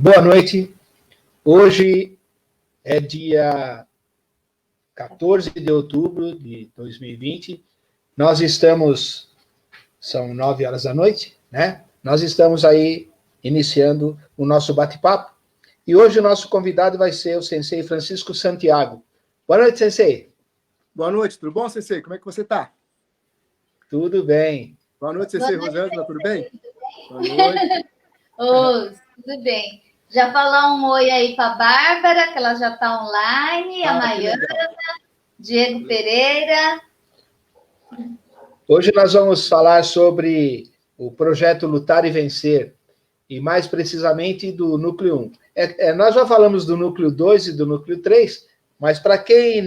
Boa noite. Hoje é dia 14 de outubro de 2020. Nós estamos, são 9 horas da noite, né? Nós estamos aí iniciando o nosso bate-papo. E hoje o nosso convidado vai ser o Sensei Francisco Santiago. Boa noite, Sensei. Boa noite, tudo bom, Sensei? Como é que você está? Tudo bem. Boa noite, Sensei Rosângela, tudo bem? Boa noite. Tudo bem. Já falar um oi aí para a Bárbara, que ela já está online, a Maiana, Diego Pereira. Hoje nós vamos falar sobre o projeto Lutar e Vencer, e mais precisamente do Núcleo 1. Nós já falamos do Núcleo 2 e do Núcleo 3, mas para quem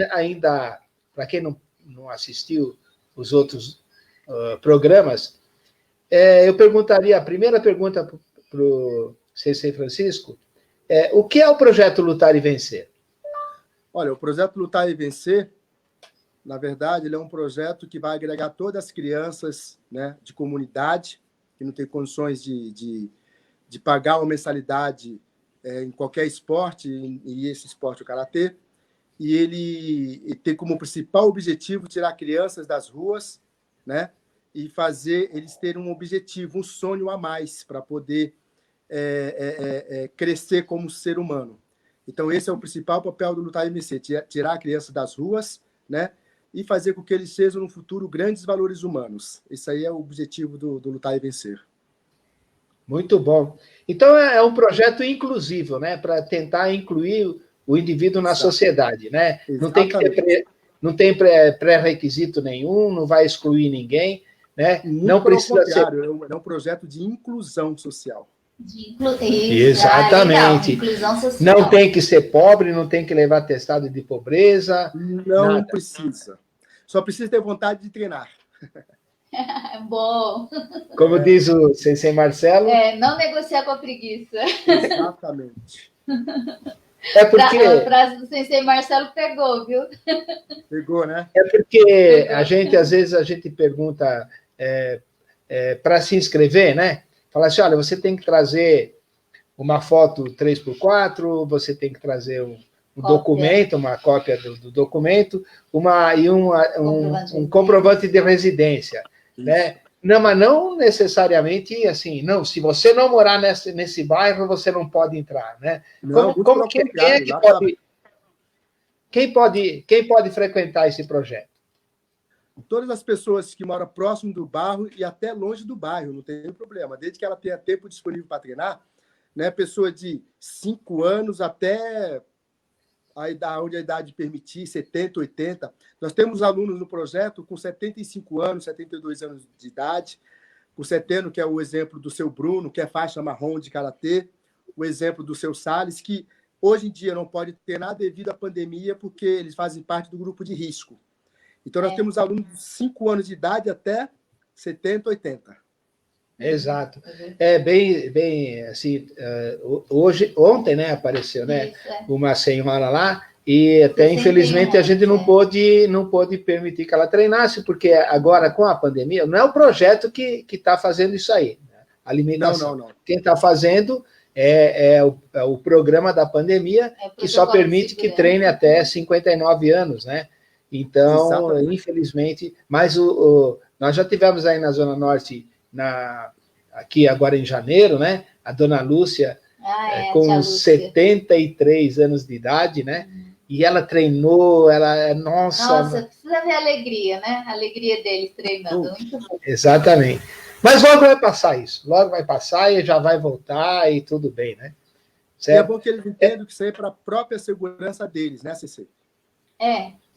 não assistiu os outros programas, eu perguntaria, a primeira pergunta para o Sensei Francisco, o que é o projeto Lutar e Vencer? Olha, o projeto Lutar e Vencer, na verdade, ele é um projeto que vai agregar todas as crianças, né, de comunidade, que não tem condições de pagar uma mensalidade em qualquer esporte, e esse esporte é o Karatê, e ele tem como principal objetivo tirar crianças das ruas, né, e fazer eles terem um objetivo, um sonho a mais, para poder crescer como ser humano. Então, esse é o principal papel do Lutar e Vencer, tirar a criança das ruas, né, e fazer com que eles sejam, no futuro, grandes valores humanos. Esse aí é o objetivo do Lutar e Vencer. Muito bom. Então, é um projeto inclusivo, né, para tentar incluir o indivíduo na sociedade, né? não tem pré-requisito nenhum, não vai excluir ninguém, né? Muito não precisa ser. É um projeto de inclusão social. Exatamente. Inclusão social. Não tem que ser pobre, não tem que levar atestado de pobreza. Não nada. precisa. Só precisa ter vontade de treinar. Bom. Como diz o Sensei Marcelo. Não negociar com a preguiça. Exatamente. É porque. A frase do Sensei Marcelo pegou, viu? Pegou, né? É porque às vezes a gente pergunta para se inscrever, né? Fala assim: olha, você tem que trazer uma foto 3x4, você tem que trazer um documento, uma cópia do documento, um comprovante de residência. Né? Não, mas não necessariamente assim, não, se você não morar nesse bairro, você não pode entrar. Né? Não, quem pode frequentar esse projeto? Todas as pessoas que moram próximo do bairro e até longe do bairro, não tem problema. Desde que ela tenha tempo disponível para treinar, né? Pessoa de 5 anos até onde a idade permitir, 70, 80. Nós temos alunos no projeto com 75 anos, 72 anos de idade. O Seteno, que é o exemplo do seu Bruno, que é faixa marrom de karatê. O exemplo do seu Salles, que hoje em dia não pode treinar devido à pandemia, porque eles fazem parte do grupo de risco. Então, nós temos alunos de 5 anos de idade até 70, 80. Exato. Bem assim, ontem, né, apareceu, né, uma senhora lá, e até, infelizmente, a gente não pôde permitir que ela treinasse, porque agora, com a pandemia, não é o projeto que está fazendo isso aí. Né? A alimentação. Não. Quem está fazendo é o programa da pandemia, que só permite que treine até 59 anos, né? Então, exatamente. Infelizmente, mas nós já tivemos aí na Zona Norte, aqui agora em janeiro, né? A dona Lúcia, com 73 anos de idade, né? E ela treinou, Nossa, precisa ver a alegria, né? A alegria deles treinando, muito bom. Exatamente. Mas logo vai passar isso, logo vai passar e já vai voltar e tudo bem, né? Certo? E é bom que eles entendam que isso aí é para a própria segurança deles, né, Sensei?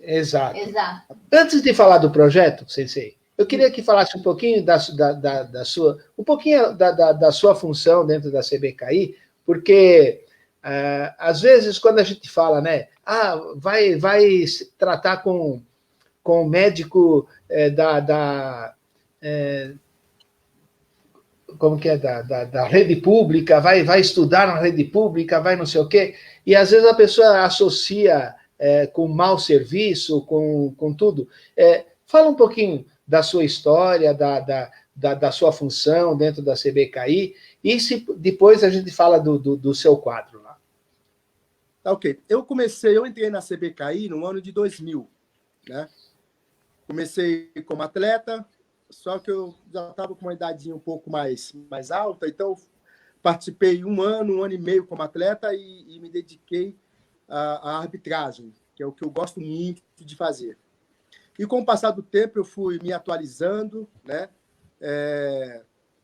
Exato. Antes de falar do projeto, Sensei, eu queria que falasse um pouquinho da sua função dentro da CBKI, porque às vezes quando a gente fala, né, vai tratar com o médico como que é, da rede pública, vai estudar na rede pública, vai não sei o quê, e às vezes a pessoa associa com mau serviço, com tudo. Fala um pouquinho da sua história, da sua função dentro da CBKI, e depois a gente fala do seu quadro lá. Tá, ok. Eu entrei na CBKI no ano de 2000, né? Comecei como atleta, só que eu já estava com uma idadinha um pouco mais alta, então participei um ano e meio como atleta e me dediquei à arbitragem, que é o que eu gosto muito de fazer. E com o passar do tempo eu fui me atualizando, né?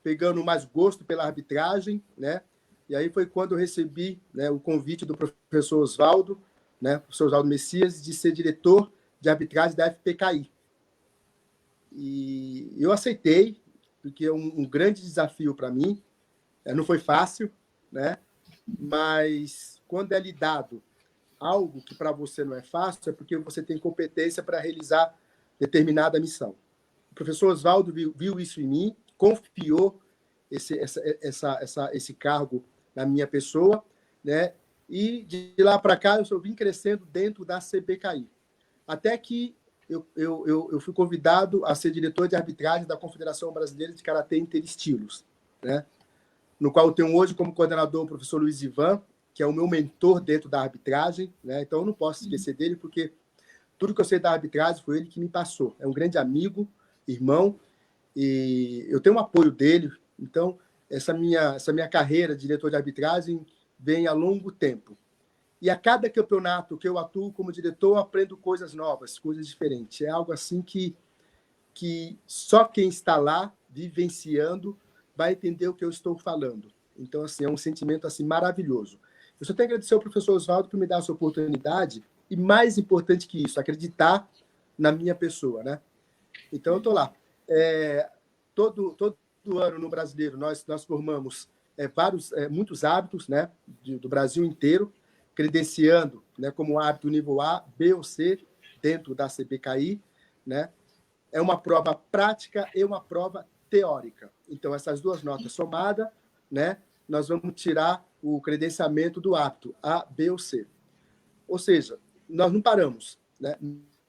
Pegando mais gosto pela arbitragem, né? E aí foi quando eu recebi, né, o convite do professor Oswaldo, né, professor Oswaldo Messias, de ser diretor de arbitragem da FPKI. E eu aceitei, porque é um grande desafio para mim. Não foi fácil, né? Mas quando é lhe dado algo que para você não é fácil, é porque você tem competência para realizar determinada missão. O professor Oswaldo viu isso em mim, confiou esse cargo na minha pessoa, né? E de lá para cá eu vim crescendo dentro da CBKI. Até que eu fui convidado a ser diretor de arbitragem da Confederação Brasileira de Karatê Interestilos, né? No qual eu tenho hoje como coordenador o professor Luiz Ivan, que é o meu mentor dentro da arbitragem, né? Então eu não posso esquecer dele, porque tudo que eu sei da arbitragem foi ele que me passou. É um grande amigo, irmão, e eu tenho o apoio dele. Então, essa minha carreira de diretor de arbitragem vem a longo tempo. E a cada campeonato que eu atuo como diretor, eu aprendo coisas novas, coisas diferentes. É algo assim que só quem está lá, vivenciando, vai entender o que eu estou falando. Então, assim, é um sentimento assim, maravilhoso. Eu só tenho que agradecer ao professor Oswaldo por me dar essa oportunidade, e mais importante que isso, acreditar na minha pessoa, né? Então, eu estou lá. Todo ano no Brasileiro, nós formamos muitos hábitos, né, do Brasil inteiro, credenciando, né, como hábito nível A, B ou C, dentro da CBKI, né? É uma prova prática e uma prova teórica. Então, essas duas notas somadas, né, nós vamos tirar o credenciamento do hábito A, B ou C. Ou seja, nós não paramos, né?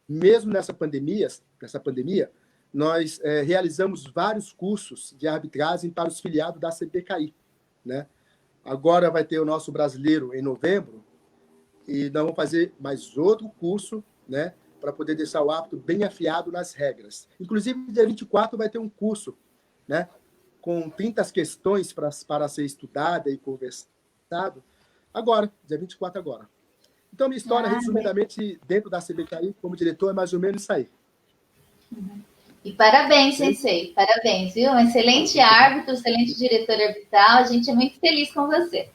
Mesmo nessa pandemia, nós realizamos vários cursos de arbitragem para os filiados da CBKI, né? Agora vai ter o nosso brasileiro em novembro e nós vamos fazer mais outro curso, né, para poder deixar o árbitro bem afiado nas regras. Inclusive, dia 24 vai ter um curso, né, com 30 questões para ser estudada e conversado. Agora, dia 24 agora. Então, minha história, resumidamente, dentro da CBKI, como diretor, é mais ou menos isso aí. E parabéns, Sensei. Parabéns, viu? Um excelente árbitro, excelente diretor arbitral. A gente é muito feliz com você.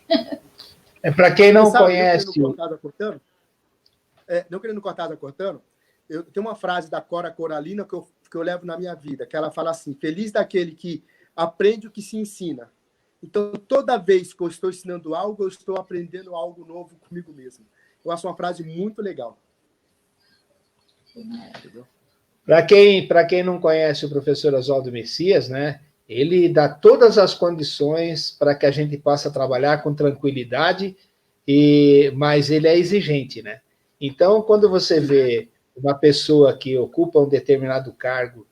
Para quem não conhece... Não querendo cortar, cortando, eu tenho uma frase da Cora Coralina que eu levo na minha vida, que ela fala assim: feliz daquele que aprende o que se ensina. Então, toda vez que eu estou ensinando algo, eu estou aprendendo algo novo comigo mesmo. Eu acho uma frase muito legal. Para quem não conhece o professor Oswaldo Messias, né, ele dá todas as condições para que a gente possa trabalhar com tranquilidade, mas ele é exigente, né? Então, quando você vê uma pessoa que ocupa um determinado cargo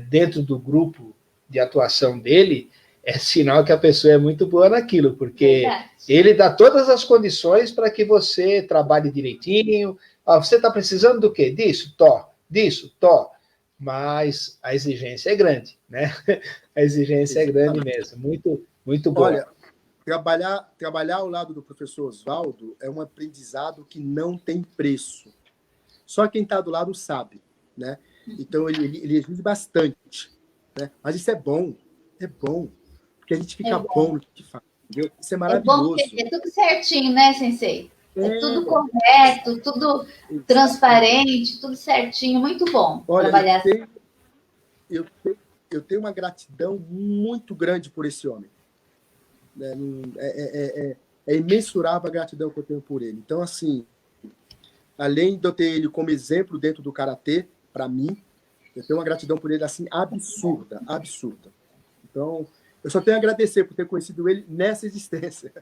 dentro do grupo de atuação dele, é sinal que a pessoa é muito boa naquilo, porque ele dá todas as condições para que você trabalhe direitinho. Você está precisando do quê? Disso? Disso? Mas a exigência é grande, né? A exigência é grande mesmo, muito, muito boa. Olha, trabalhar ao lado do professor Oswaldo é um aprendizado que não tem preço. Só quem está do lado sabe, né? Então, ele exige bastante, né? Mas isso é bom, porque a gente fica bom no que faz, entendeu? Isso é maravilhoso. É bom porque é tudo certinho, né, Sensei? É tudo correto, tudo transparente, tudo certinho, muito bom. Olha, trabalhar assim. Eu tenho uma gratidão muito grande por esse homem. É imensurável a gratidão que eu tenho por ele. Então, assim, além de eu ter ele como exemplo dentro do karatê, para mim, eu tenho uma gratidão por ele assim absurda. Então, eu só tenho a agradecer por ter conhecido ele nessa existência,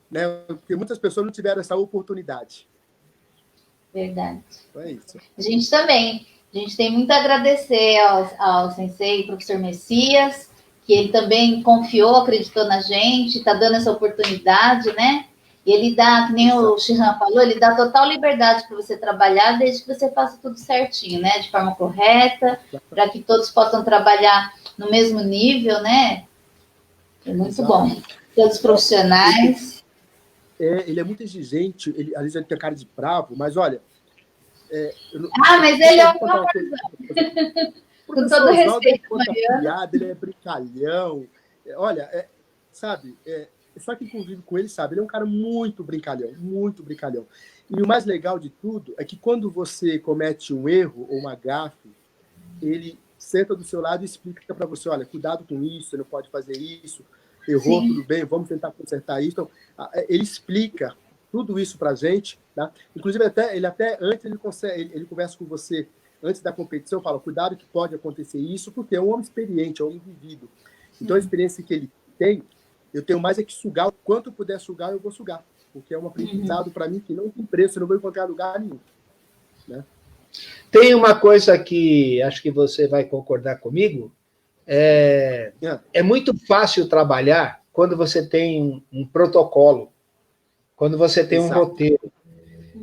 né? Porque muitas pessoas não tiveram essa oportunidade. Verdade. Então é isso. A gente também. A gente tem muito a agradecer ao Sensei, professor Messias, que ele também confiou, acreditou na gente, está dando essa oportunidade, né? E ele dá, que nem o Shihan falou, ele dá total liberdade para você trabalhar, desde que você faça tudo certinho, né? De forma correta, para que todos possam trabalhar no mesmo nível, né? É muito bom. Todos os profissionais. Ele é muito exigente, às vezes ele tem cara de bravo, mas olha... mas ele é uma com todo respeito, ele é brincalhão. Olha, sabe, só quem convive com ele sabe, ele é um cara muito brincalhão, muito brincalhão. E o mais legal de tudo é que quando você comete um erro ou uma gafe, ele senta do seu lado e explica para você: olha, cuidado com isso, você não pode fazer isso, errou, tudo bem, vamos tentar consertar isso. Então, ele explica tudo isso para a gente, tá? Inclusive, ele até antes ele conversa com você antes da competição, fala: cuidado que pode acontecer isso, porque é um homem experiente, é um homem vivido. Então, a experiência que ele tem, eu tenho mais é que sugar. O quanto eu puder sugar, eu vou sugar, porque é um aprendizado para mim que não tem preço, eu não vou encontrar lugar nenhum, né? Tem uma coisa que acho que você vai concordar comigo. É muito fácil trabalhar quando você tem um protocolo, quando você tem um roteiro.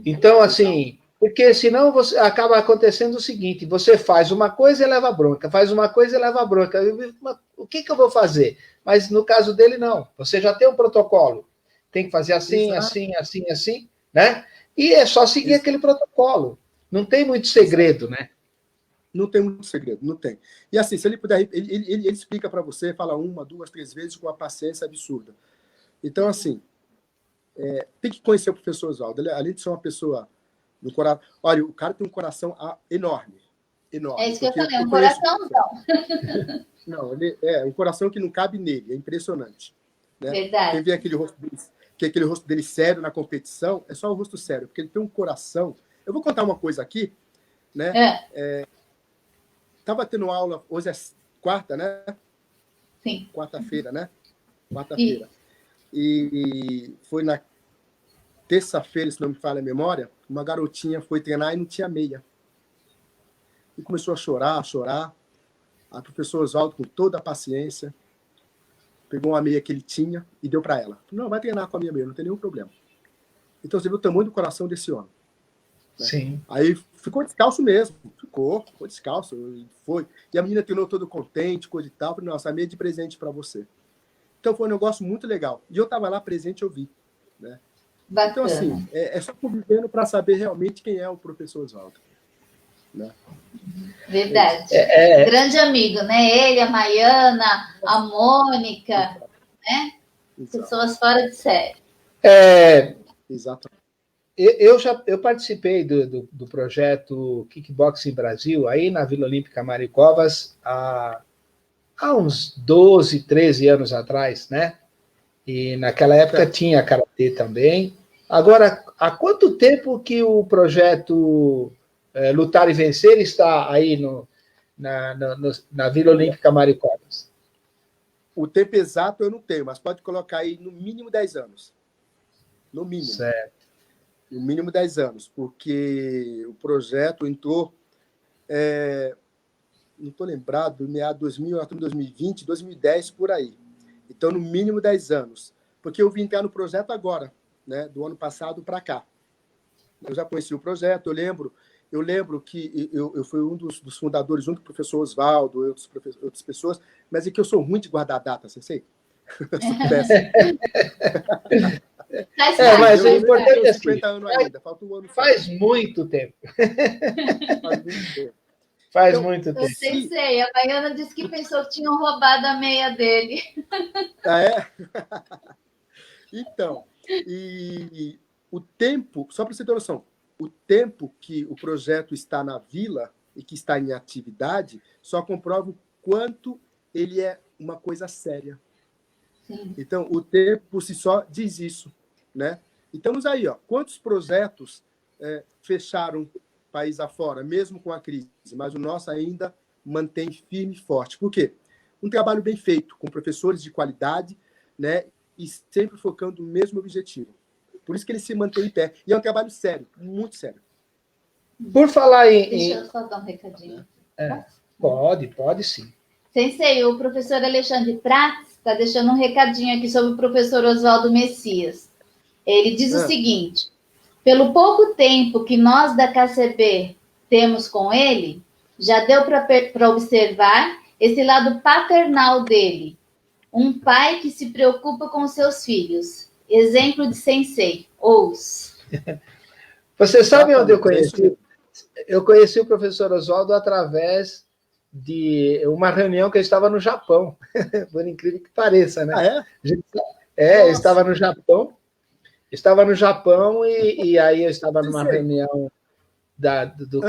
Então, assim, porque senão acaba acontecendo o seguinte: você faz uma coisa e leva bronca, faz uma coisa e leva bronca. O que eu vou fazer? Mas no caso dele, não. Você já tem um protocolo. Tem que fazer assim, assim, né? E é só seguir aquele protocolo. Não tem muito segredo, né? Não tem muito segredo, não tem. E assim, se ele puder, ele explica para você, fala 1, 2, 3 vezes com uma paciência absurda. Então, assim, tem que conhecer o professor Oswaldo. Além de ser uma pessoa do coração. Olha, o cara tem um coração enorme, enorme. É isso que eu Porque falei, um conheço- coraçãozão. Não, ele é um coração que não cabe nele, é impressionante. Né? Verdade. Quem vê aquele rosto dele sério na competição, é só o rosto sério, porque ele tem um coração. Eu vou contar uma coisa aqui, né? Tava tendo aula, hoje é quarta, né? Sim. Quarta-feira, né? Quarta-feira. E foi na terça-feira, se não me falha a memória, uma garotinha foi treinar e não tinha meia. E começou a chorar, a chorar. A professora Oswaldo, com toda a paciência, pegou uma meia que ele tinha e deu para ela. Não, vai treinar com a minha meia, não tem nenhum problema. Então você viu o tamanho do coração desse homem. Né? Sim. Aí ficou descalço mesmo. Ficou descalço. Foi. E a menina treinou todo contente, coisa e tal. Falei, nossa, a meia é de presente para você. Então foi um negócio muito legal. E eu estava lá presente, eu vi. Né? Bacana. Então, assim, é só convivendo para saber realmente quem é o professor Oswaldo. Né? Verdade. Grande amigo, né? Ele, a Maiana, a Mônica, né? Exato. Pessoas fora de série. Exatamente. Eu participei do projeto Kickboxing Brasil, aí na Vila Olímpica Maricovas, há uns 12, 13 anos atrás, né? E naquela época tinha karatê também. Agora, há quanto tempo que o projeto Lutar e Vencer está aí na Vila Olímpica Maricovas? O tempo exato eu não tenho, mas pode colocar aí no mínimo 10 anos. No mínimo. Certo. No mínimo 10 anos, porque o projeto entrou, não estou lembrado, no meado 2020, 2010, por aí. Então, no mínimo 10 anos. Porque eu vim entrar no projeto agora, né, do ano passado para cá. Eu já conheci o projeto, eu lembro que eu fui um dos fundadores, junto com o professor Oswaldo e outras pessoas, mas é que eu sou ruim de guardar data, você sei? Eu sou péssimo. Mas o importante é assim, 50 anos ainda, falta um ano. Faz muito tempo. Faz muito tempo. Faz muito tempo. Eu sei, a Baiana disse que pensou que tinham roubado a meia dele. Ah, é? Então, e o tempo, só para você ter noção, o tempo que o projeto está na vila e que está em atividade só comprova o quanto ele é uma coisa séria. Sim. Então, o tempo por si só diz isso, né? E estamos aí, ó. Quantos projetos fecharam país afora, mesmo com a crise, mas o nosso ainda mantém firme e forte. Por quê? Um trabalho bem feito, com professores de qualidade, né? E sempre focando no mesmo objetivo. Por isso que ele se mantém em pé. E é um trabalho sério, muito sério. Por falar em... Deixa eu só dar um recadinho. Pode sim. Sensei, o professor Alexandre Prats está deixando um recadinho aqui sobre o professor Oswaldo Messias. Ele diz o seguinte: pelo pouco tempo que nós da KCB temos com ele, já deu para observar esse lado paternal dele. Um pai que se preocupa com seus filhos. Exemplo de sensei. Ouça. Você sabe onde eu conheci? Eu conheci o professor Oswaldo através de uma reunião que eu estava no Japão. Por incrível que pareça, né? Ah, é? Eu estava no Japão. E aí eu estava numa reunião do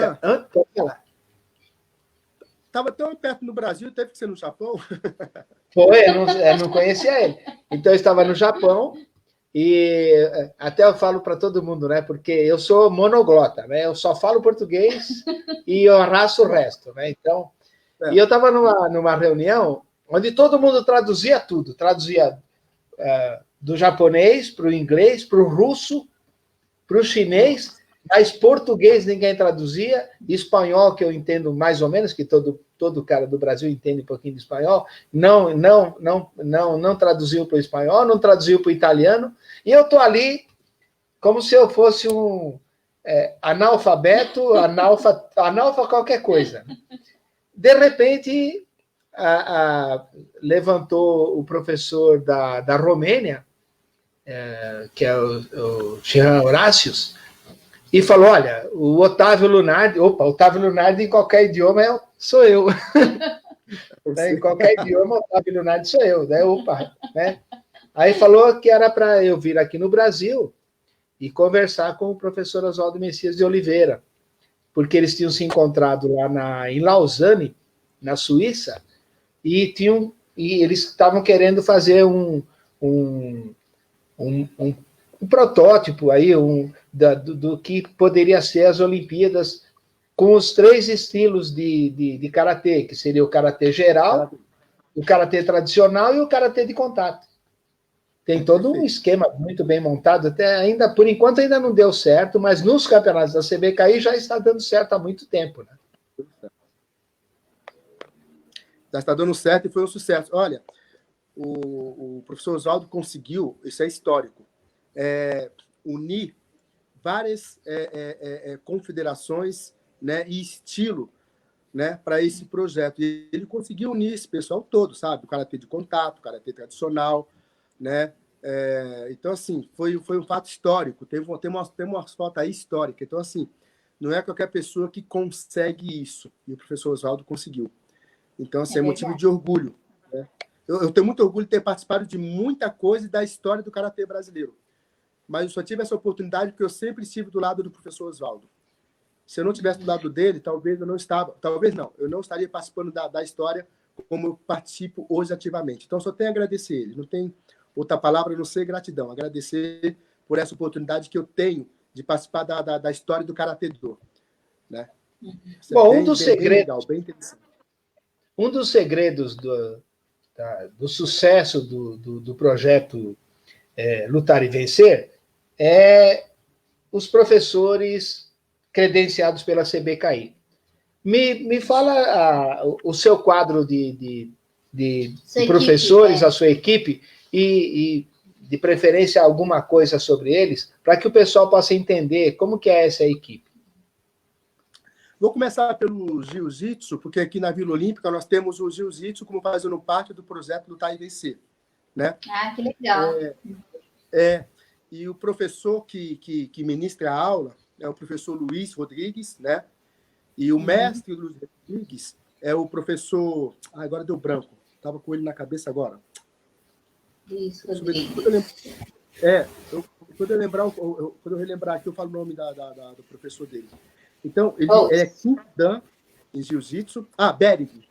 Estava tão perto no Brasil, teve que ser no Japão? Foi, eu não conhecia ele. Então, eu estava no Japão e até eu falo para todo mundo, né? Porque eu sou monoglota, né? Eu só falo português e eu arrasto o resto, né? Então, e eu estava numa reunião onde todo mundo traduzia tudo. Traduzia do japonês para o inglês, para o russo, para o chinês, mas português ninguém traduzia, espanhol, que eu entendo mais ou menos, que todo cara do Brasil entende um pouquinho de espanhol, não traduziu para o espanhol, não traduziu para o italiano, e eu estou ali como se eu fosse um analfabeto, analfa qualquer coisa. De repente, levantou o professor da Romênia, que é o Jean Horácios, e falou, olha, o Otávio Lunardi, Otávio Lunardi em qualquer idioma sou eu. Em qualquer idioma, Otávio Lunardi sou eu. Né? Aí falou que era para eu vir aqui no Brasil e conversar com o professor Oswaldo Messias de Oliveira, porque eles tinham se encontrado lá em Lausanne, na Suíça, e eles estavam querendo fazer um protótipo aí, do que poderia ser as Olimpíadas com os 3 estilos de karatê, que seria o karatê geral, o karatê tradicional e o karatê de contato. Tem todo um esquema muito bem montado, por enquanto ainda não deu certo, mas nos campeonatos da CBKI já está dando certo há muito tempo, né? Já está dando certo e foi um sucesso. Olha, o professor Oswaldo conseguiu, isso é histórico, unir várias confederações, né, e estilo, né, para esse projeto. E ele conseguiu unir esse pessoal todo, sabe? O karatê de contato, o karatê tradicional, né? Então, assim, foi um fato histórico. Tem uma foto aí histórica. Então, assim, não é qualquer pessoa que consegue isso. E o professor Oswaldo conseguiu. Então, assim, é motivo de orgulho, né? Eu tenho muito orgulho de ter participado de muita coisa da história do karatê brasileiro. Mas eu só tive essa oportunidade porque eu sempre estive do lado do professor Oswaldo. Se eu não tivesse do lado dele, talvez eu não estaria participando da história como eu participo hoje ativamente. Então, só tenho a agradecer ele. Não tem outra palavra a não ser gratidão. Agradecer por essa oportunidade que eu tenho de participar da história do Karatê Do, né? Bom, bem legal, bem interessante. Um dos segredos do sucesso do projeto Lutar e Vencer é os professores credenciados pela CBKI. Me fala o seu quadro de professores, a sua equipe, e de preferência alguma coisa sobre eles, para que o pessoal possa entender como que é essa equipe. Vou começar pelo jiu-jitsu, porque aqui na Vila Olímpica nós temos o jiu-jitsu como fazendo parte do projeto Lutar e Vencer, né? Ah, que legal. E o professor que ministra a aula é o professor Luiz Rodrigues, né? E o mestre Luiz Rodrigues é o professor... agora deu branco. Estava com ele na cabeça agora. Luiz Rodrigues. Quando eu relembrar aqui, eu falo o nome do professor dele. Então, ele é quinto dan em jiu-jitsu. Bering.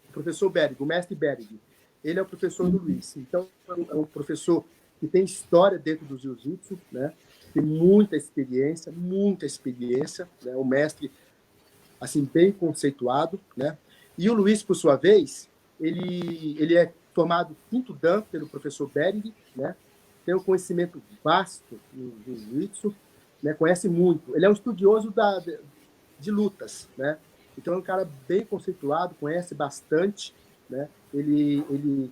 O professor Bering, o mestre Bering. Ele é o professor do Luiz. Então, é um professor que tem história dentro do jiu-jitsu, né? Tem muita experiência, né? O mestre, assim, bem conceituado, né? E o Luiz, por sua vez, ele é formado quinto dan pelo professor Bering, né? Tem um conhecimento vasto no jiu-jitsu, né? Conhece muito. Ele é um estudioso de lutas, né? Então é um cara bem conceituado, conhece bastante, né? Ele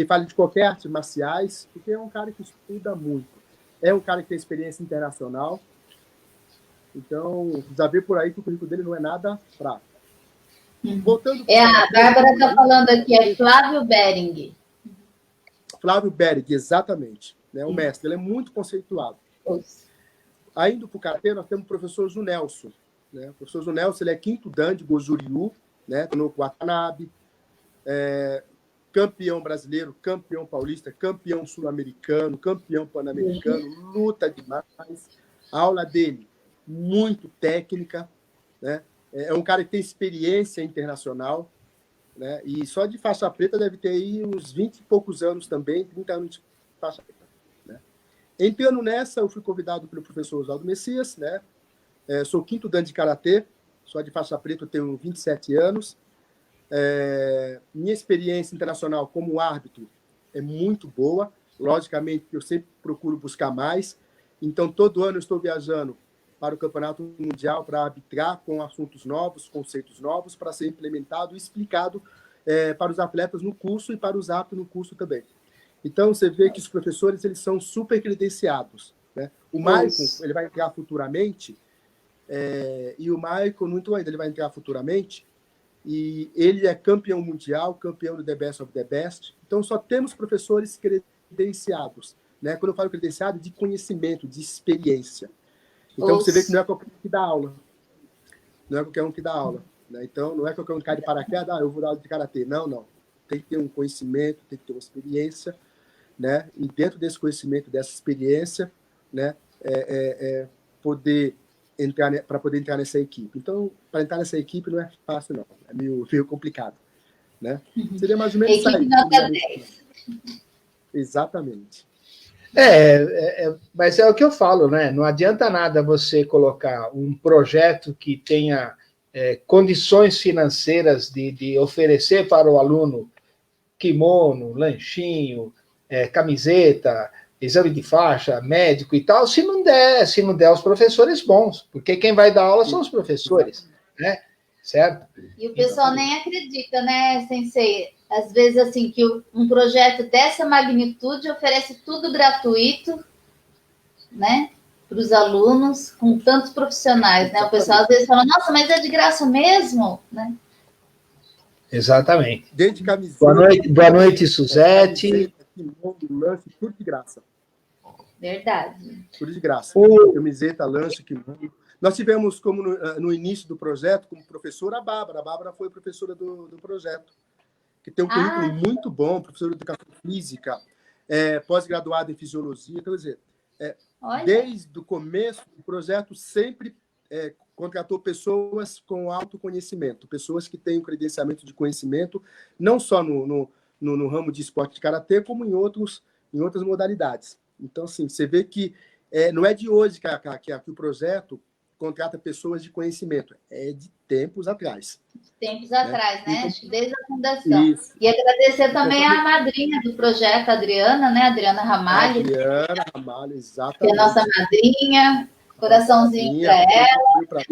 fala de qualquer arte marciais, porque é um cara que estuda muito. É um cara que tem experiência internacional. Então, já vê por aí que o currículo dele não é nada fraco. Voltando a Bárbara está falando aqui, é Flávio Bering. Flávio Bering, exatamente. Né? O mestre, ele é muito conceituado. Indo para o karatê, nós temos o professor Junelson. Né? O professor Junelson, ele é quinto dan de Goju-Ryu, né? No Watanabe, campeão brasileiro, campeão paulista, campeão sul-americano, campeão pan-americano, luta demais. A aula dele, muito técnica, né? É um cara que tem experiência internacional, né? E só de faixa preta deve ter aí uns 20 e poucos anos também, 30 anos de faixa preta. Né? Entrando nessa, eu fui convidado pelo professor Oswaldo Messias, né? Sou quinto dan de karatê, só de faixa preta eu tenho 27 anos. Minha experiência internacional como árbitro é muito boa. Logicamente, eu sempre procuro buscar mais. Então, todo ano eu estou viajando para o Campeonato Mundial para arbitrar com assuntos novos, conceitos novos, para ser implementado e explicado para os atletas no curso e para os árbitros no curso também. Então, você vê que os professores eles são super credenciados. Né? O Maicon, ele vai entrar futuramente, e o Maicon, muito ainda, ele vai entrar futuramente, e ele é campeão mundial, campeão do The Best of the Best. Então, só temos professores credenciados. Né? Quando eu falo credenciado, de conhecimento, de experiência. Então, você vê que não é qualquer um que dá aula. Não é qualquer um que dá aula. Né? Então, não é qualquer um que cai de paraquedas, eu vou dar aula de karatê. Não, não. Tem que ter um conhecimento, tem que ter uma experiência. Né? E dentro desse conhecimento, dessa experiência, né? Poder para poder entrar nessa equipe. Então, para entrar nessa equipe não é fácil, não. É meio complicado. Né? Seria mais ou menos isso aí. Nota 10. Exatamente. Mas é o que eu falo, né? Não adianta nada você colocar um projeto que tenha condições financeiras de oferecer para o aluno kimono, lanchinho, camiseta, exame de faixa, médico e tal, se não der os professores bons, porque quem vai dar aula são os professores, né? Certo? E o pessoal nem acredita, né, Sensei? Às vezes, assim, que um projeto dessa magnitude oferece tudo gratuito, né, para os alunos, com tantos profissionais, né? O pessoal às vezes fala, nossa, mas é de graça mesmo, né? Exatamente. Desde camiseta, boa noite, Suzete. Lanche, tudo de graça. Verdade. Tudo de graça. Camiseta, lanche, kimono. Nós tivemos, como no início do projeto, como professora, a Bárbara. A Bárbara foi professora do projeto, que tem um currículo muito bom, professora de educação física, pós-graduada em fisiologia. Quer dizer, desde o começo, o projeto sempre contratou pessoas com autoconhecimento, pessoas que têm um credenciamento de conhecimento, não só no ramo de esporte de karatê, como em outras modalidades. Então, assim, você vê que não é de hoje que o projeto contrata pessoas de conhecimento, é de tempos atrás. Atrás, né? Acho que desde a fundação. Isso. E agradecer também à madrinha do projeto, a Adriana, né? Adriana Ramalho. Adriana Ramalho, exatamente. Que é a nossa madrinha, coraçãozinho para ela.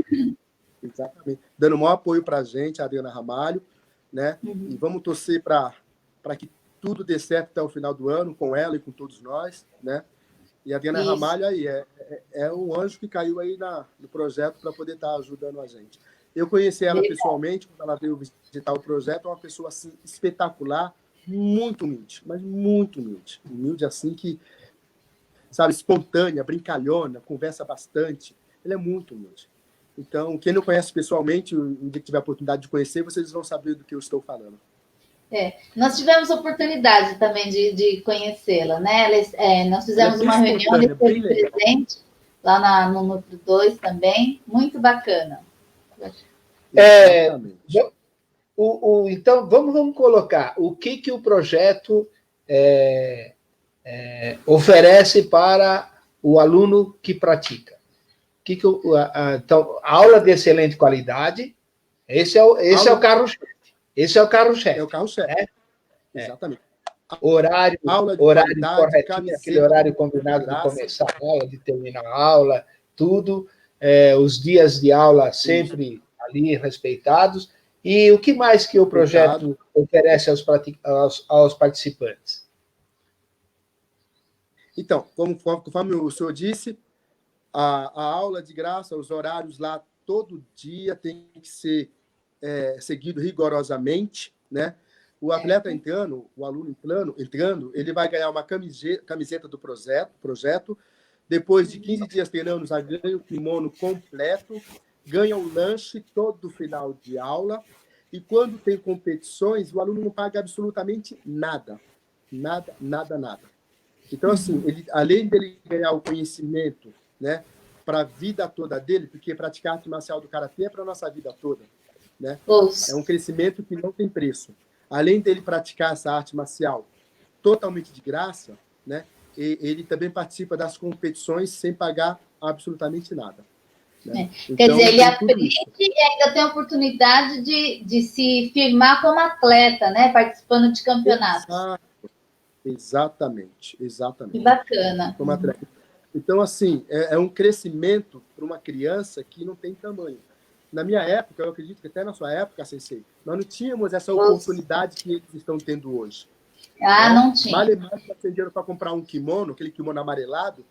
Exatamente. Dando o maior apoio para a gente, a Adriana Ramalho, né? E vamos torcer para que tudo dê certo até o final do ano, com ela e com todos nós, né? E a Adriana Ramalho aí é um anjo que caiu aí no projeto para poder estar ajudando a gente. Eu conheci ela pessoalmente, quando ela veio visitar o projeto, uma pessoa assim, espetacular, muito humilde, mas muito humilde. Humilde assim que, sabe, espontânea, brincalhona, conversa bastante. Ele é muito humilde. Então, quem não conhece pessoalmente, no dia que tiver a oportunidade de conhecer, vocês vão saber do que eu estou falando. Nós tivemos oportunidade também de conhecê-la, né? Nós fizemos uma reunião, ele esteve presente lá no Núcleo 2 também, muito bacana. Então, vamos colocar o que o projeto oferece para o aluno que pratica. Então, aula de excelente qualidade, esse é o carro-chefe. Esse é o carro-chefe. É o carro-chefe. Exatamente. Horário corretinho, aquele horário combinado de começar a aula, de terminar a aula, tudo. Os dias de aula sempre ali respeitados. E o que mais que o projeto oferece aos participantes? Então, conforme o senhor disse, a aula de graça, os horários lá, todo dia tem que ser seguido rigorosamente, né? O atleta entrando, o aluno entrando, ele vai ganhar uma camiseta do projeto. Depois de 15 dias treinando, já ganha o kimono completo, ganha o lanche todo final de aula. E quando tem competições, o aluno não paga absolutamente nada. Nada, nada, nada. Então, assim, além dele ganhar o conhecimento, né, para a vida toda dele, porque praticar arte marcial do karatê é para a nossa vida toda, né? É um crescimento que não tem preço. Além dele praticar essa arte marcial totalmente de graça, né, ele também participa das competições sem pagar absolutamente nada. Né? Então, quer dizer, ele aprende e ainda tem a oportunidade de se firmar como atleta, né, participando de campeonatos. Exatamente. Que bacana. Como atleta. Então, assim, é um crescimento para uma criança que não tem tamanho. Na minha época, eu acredito que até na sua época, Sensei, nós não tínhamos essa oportunidade que eles estão tendo hoje. Não tinha. Mais para ter dinheiro para comprar um kimono, aquele kimono amarelado.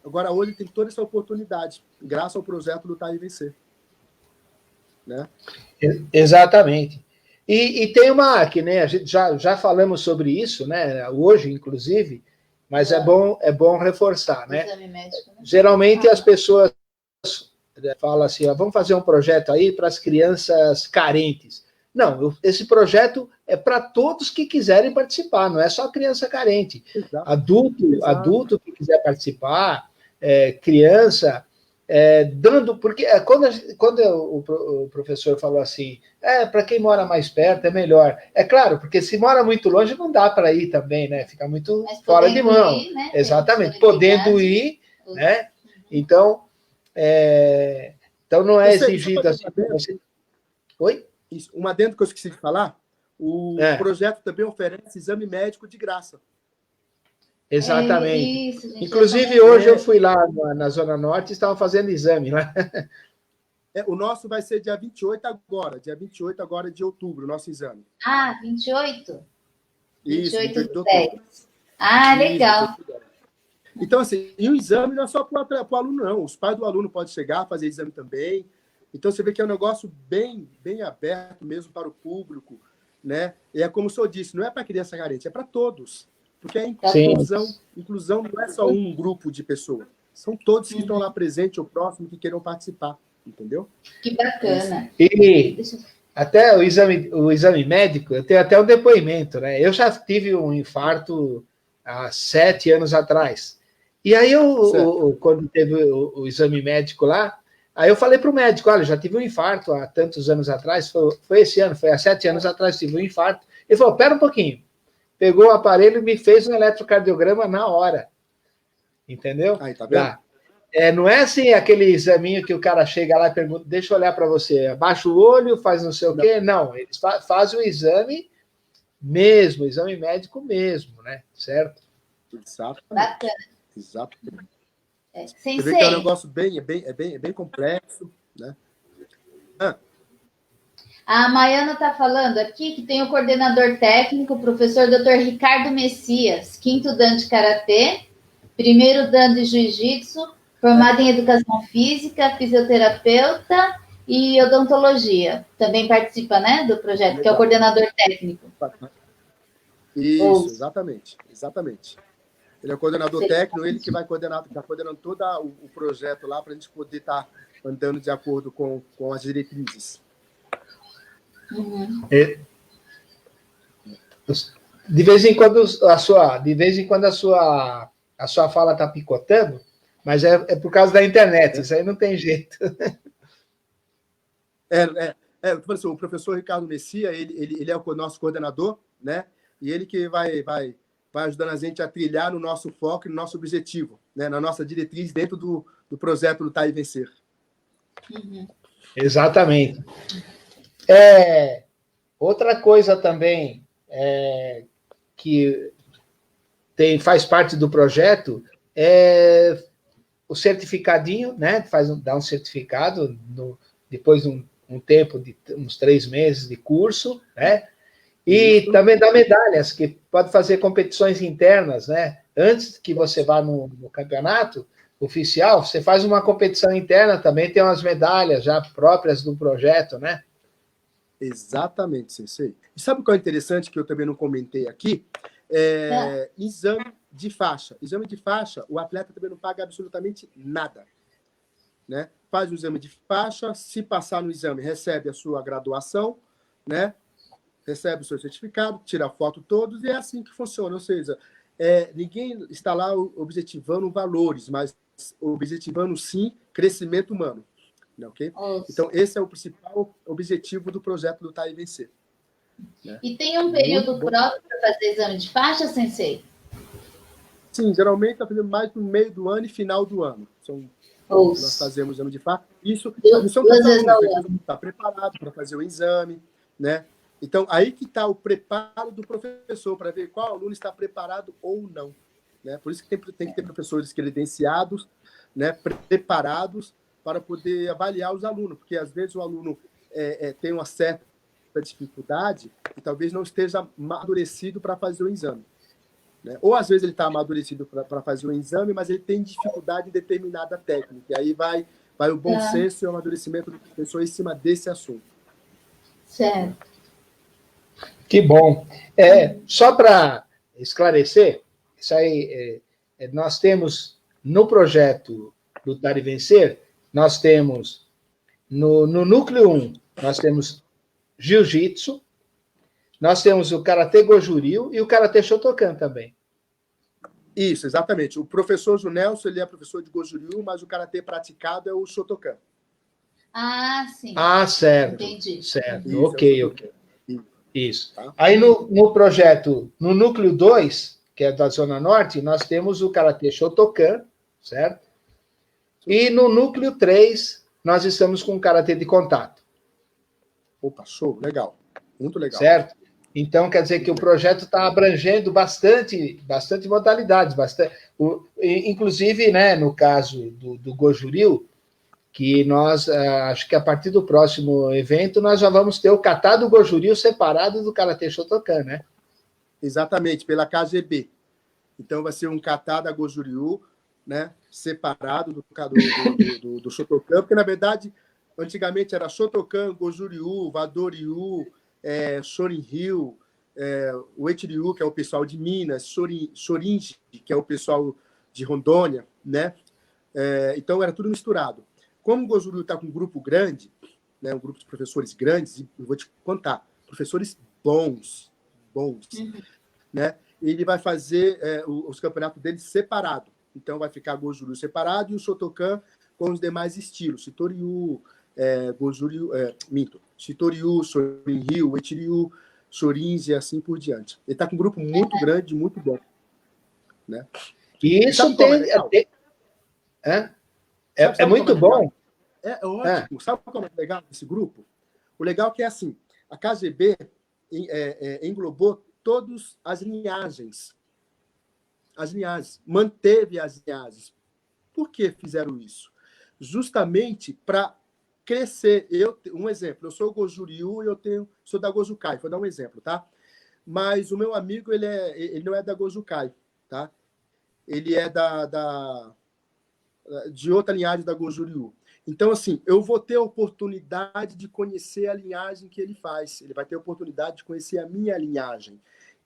Agora, hoje, tem toda essa oportunidade, graças ao projeto Lutar e Vencer. Né? Exatamente. E tem que né, a gente já falamos sobre isso, né, hoje, inclusive, mas é bom reforçar, né? Médico, né? Geralmente as pessoas falam assim, vamos fazer um projeto aí para as crianças carentes. Não, esse projeto é para todos que quiserem participar, não é só criança carente. Exato. Adulto que quiser participar, criança, porque quando o professor falou assim, para quem mora mais perto é melhor. É claro, porque se mora muito longe não dá para ir também, né? Fica muito fora de mão. Ir, né? Exatamente, podendo ir, né? Então não é exigido assim. Oi? Isso. Um adendo que eu esqueci de falar, o projeto também oferece exame médico de graça. Exatamente. Isso, gente, inclusive, hoje eu fui lá na Zona Norte e estavam fazendo exame lá. O nosso vai ser dia 28 agora, de outubro, o nosso exame. 28? Isso, 28 do 10. Legal. Então, assim, e o exame não é só para o aluno, não. Os pais do aluno podem chegar, fazer exame também. Então, você vê que é um negócio bem, bem aberto mesmo para o público, né? E é como o senhor disse, não é para criança carente, é para todos. Porque a inclusão não é só um grupo de pessoas. São todos que estão lá presentes ou próximos que queiram participar, entendeu? Que bacana. E até o exame médico, eu tenho até um depoimento, né? Eu já tive um infarto há 7 anos atrás. E aí, quando teve o exame médico lá, aí eu falei para o médico, olha, já tive um infarto há tantos anos atrás, foi esse ano, foi há 7 anos atrás, tive um infarto. Ele falou, pera um pouquinho. Pegou o aparelho e me fez um eletrocardiograma na hora. Entendeu? Aí, tá vendo? Não é assim aquele examinho que o cara chega lá e pergunta, deixa eu olhar para você, abaixa o olho, faz não sei o quê. Não, eles fazem o exame mesmo, o exame médico mesmo, né? Certo? Exato. Bacana. Exato. Você vê que é um negócio bem complexo, né? A Maiana está falando aqui que tem o coordenador técnico, o professor Dr. Ricardo Messias, 5º dan de Karatê, 1º dan de Jiu-Jitsu, formado em Educação Física, Fisioterapeuta e Odontologia. Também participa, né, do projeto, que é o coordenador técnico. Isso, exatamente. Ele é o coordenador técnico, ele que vai coordenando todo o projeto lá para a gente poder estar andando de acordo com as diretrizes. Uhum. De vez em quando a sua fala está picotando, mas é por causa da internet, isso aí não tem jeito. O professor Ricardo Messia, ele é o nosso coordenador, né? E ele que vai ajudando a gente a trilhar no nosso foco, no nosso objetivo, né? Na nossa diretriz dentro do projeto Lutar e Vencer. Uhum. Exatamente. Outra coisa também que faz parte do projeto é o certificadinho, né? Dá um certificado depois de um tempo de uns 3 meses de curso, né? E também dá medalhas, que pode fazer competições internas, né? Antes que você vá no campeonato oficial, você faz uma competição interna também, tem umas medalhas já próprias do projeto, né? Exatamente, Sensei. E sabe o que é interessante, que eu também não comentei aqui? Exame de faixa. Exame de faixa, o atleta também não paga absolutamente nada, né? Faz o exame de faixa, se passar no exame, recebe a sua graduação, né? Recebe o seu certificado, tira a foto todos, e é assim que funciona. Ou seja, ninguém está lá objetivando valores, mas objetivando, sim, crescimento humano. Okay? Então, esse é o principal objetivo do projeto Lutar e Vencer. Né? E tem um período próprio para fazer exame de faixa, Sensei? Sim, geralmente está fazendo mais no meio do ano e final do ano. Nós fazemos exame de faixa. Isso são está preparado para fazer o exame, né? Então, aí que está o preparo do professor, para ver qual aluno está preparado ou não. Né? Por isso que tem que ter professores credenciados, né, preparados, para poder avaliar os alunos, porque às vezes o aluno tem uma certa dificuldade e talvez não esteja amadurecido para fazer o exame. Né? Ou às vezes ele está amadurecido para fazer o exame, mas ele tem dificuldade em determinada técnica. E aí vai o bom senso e o amadurecimento do professor em cima desse assunto. Certo. Que bom. Só para esclarecer, isso aí, nós temos no projeto Lutar e Vencer, nós temos no núcleo 1, nós temos Jiu-Jitsu, nós temos o Karatê Goju-Ryu e o Karatê Shotokan também. Isso, exatamente. O professor Junelson, ele é professor de Goju-Ryu, mas o karatê praticado é o Shotokan. Ah, sim. Ah, certo. Entendi. Certo, Isso, ok, é o ok. Shotokan. Isso. Tá? Aí no projeto, no núcleo 2, que é da Zona Norte, nós temos o Karatê Shotokan, certo? E no núcleo 3, nós estamos com o Karatê de contato. Opa, show, legal. Muito legal. Certo? Então, quer dizer que o projeto está abrangendo bastante modalidades, inclusive, né, no caso do Goju-Ryu, que nós, acho que a partir do próximo evento, nós já vamos ter o kata do Goju-Ryu separado do Karatê Shotokan, né? Exatamente, pela KGB. Então, vai ser um kata da Goju-Ryu, né, separado do Shotokan, porque, na verdade, antigamente era Shotokan, Goju-Ryu, Wado-Ryu, Shorin-Ryu, o Uechi-Ryu, que é o pessoal de Minas, Shorinji, que é o pessoal de Rondônia, né? Então, era tudo misturado. Como o Goju-Ryu está com um grupo grande, né, um grupo de professores grandes, eu vou te contar, professores bons, né? Ele vai fazer os campeonatos dele separado. Então, vai ficar Goju-Ryu separado e o Shotokan com os demais estilos. Shitoryu, Goju-Ryu, Shitoryu, Shorin-Ryu, Uechi-Ryu, Shorinji e assim por diante. Ele está com um grupo muito grande, muito bom. Né? E isso é muito bom. É ótimo. Sabe como é legal esse grupo? O legal é que é assim, a KGB englobou todas as linhagens. As linhagens. Manteve as linhagens. Por que fizeram isso? Justamente para crescer. Um exemplo, eu sou o Goju-Ryu e sou da Goju-Kai. Vou dar um exemplo, tá? Mas o meu amigo, ele não é da Goju-Kai, tá? Ele é de outra linhagem da Goju-Ryu. Então, assim, eu vou ter a oportunidade de conhecer a linhagem que ele faz. Ele vai ter a oportunidade de conhecer a minha linhagem.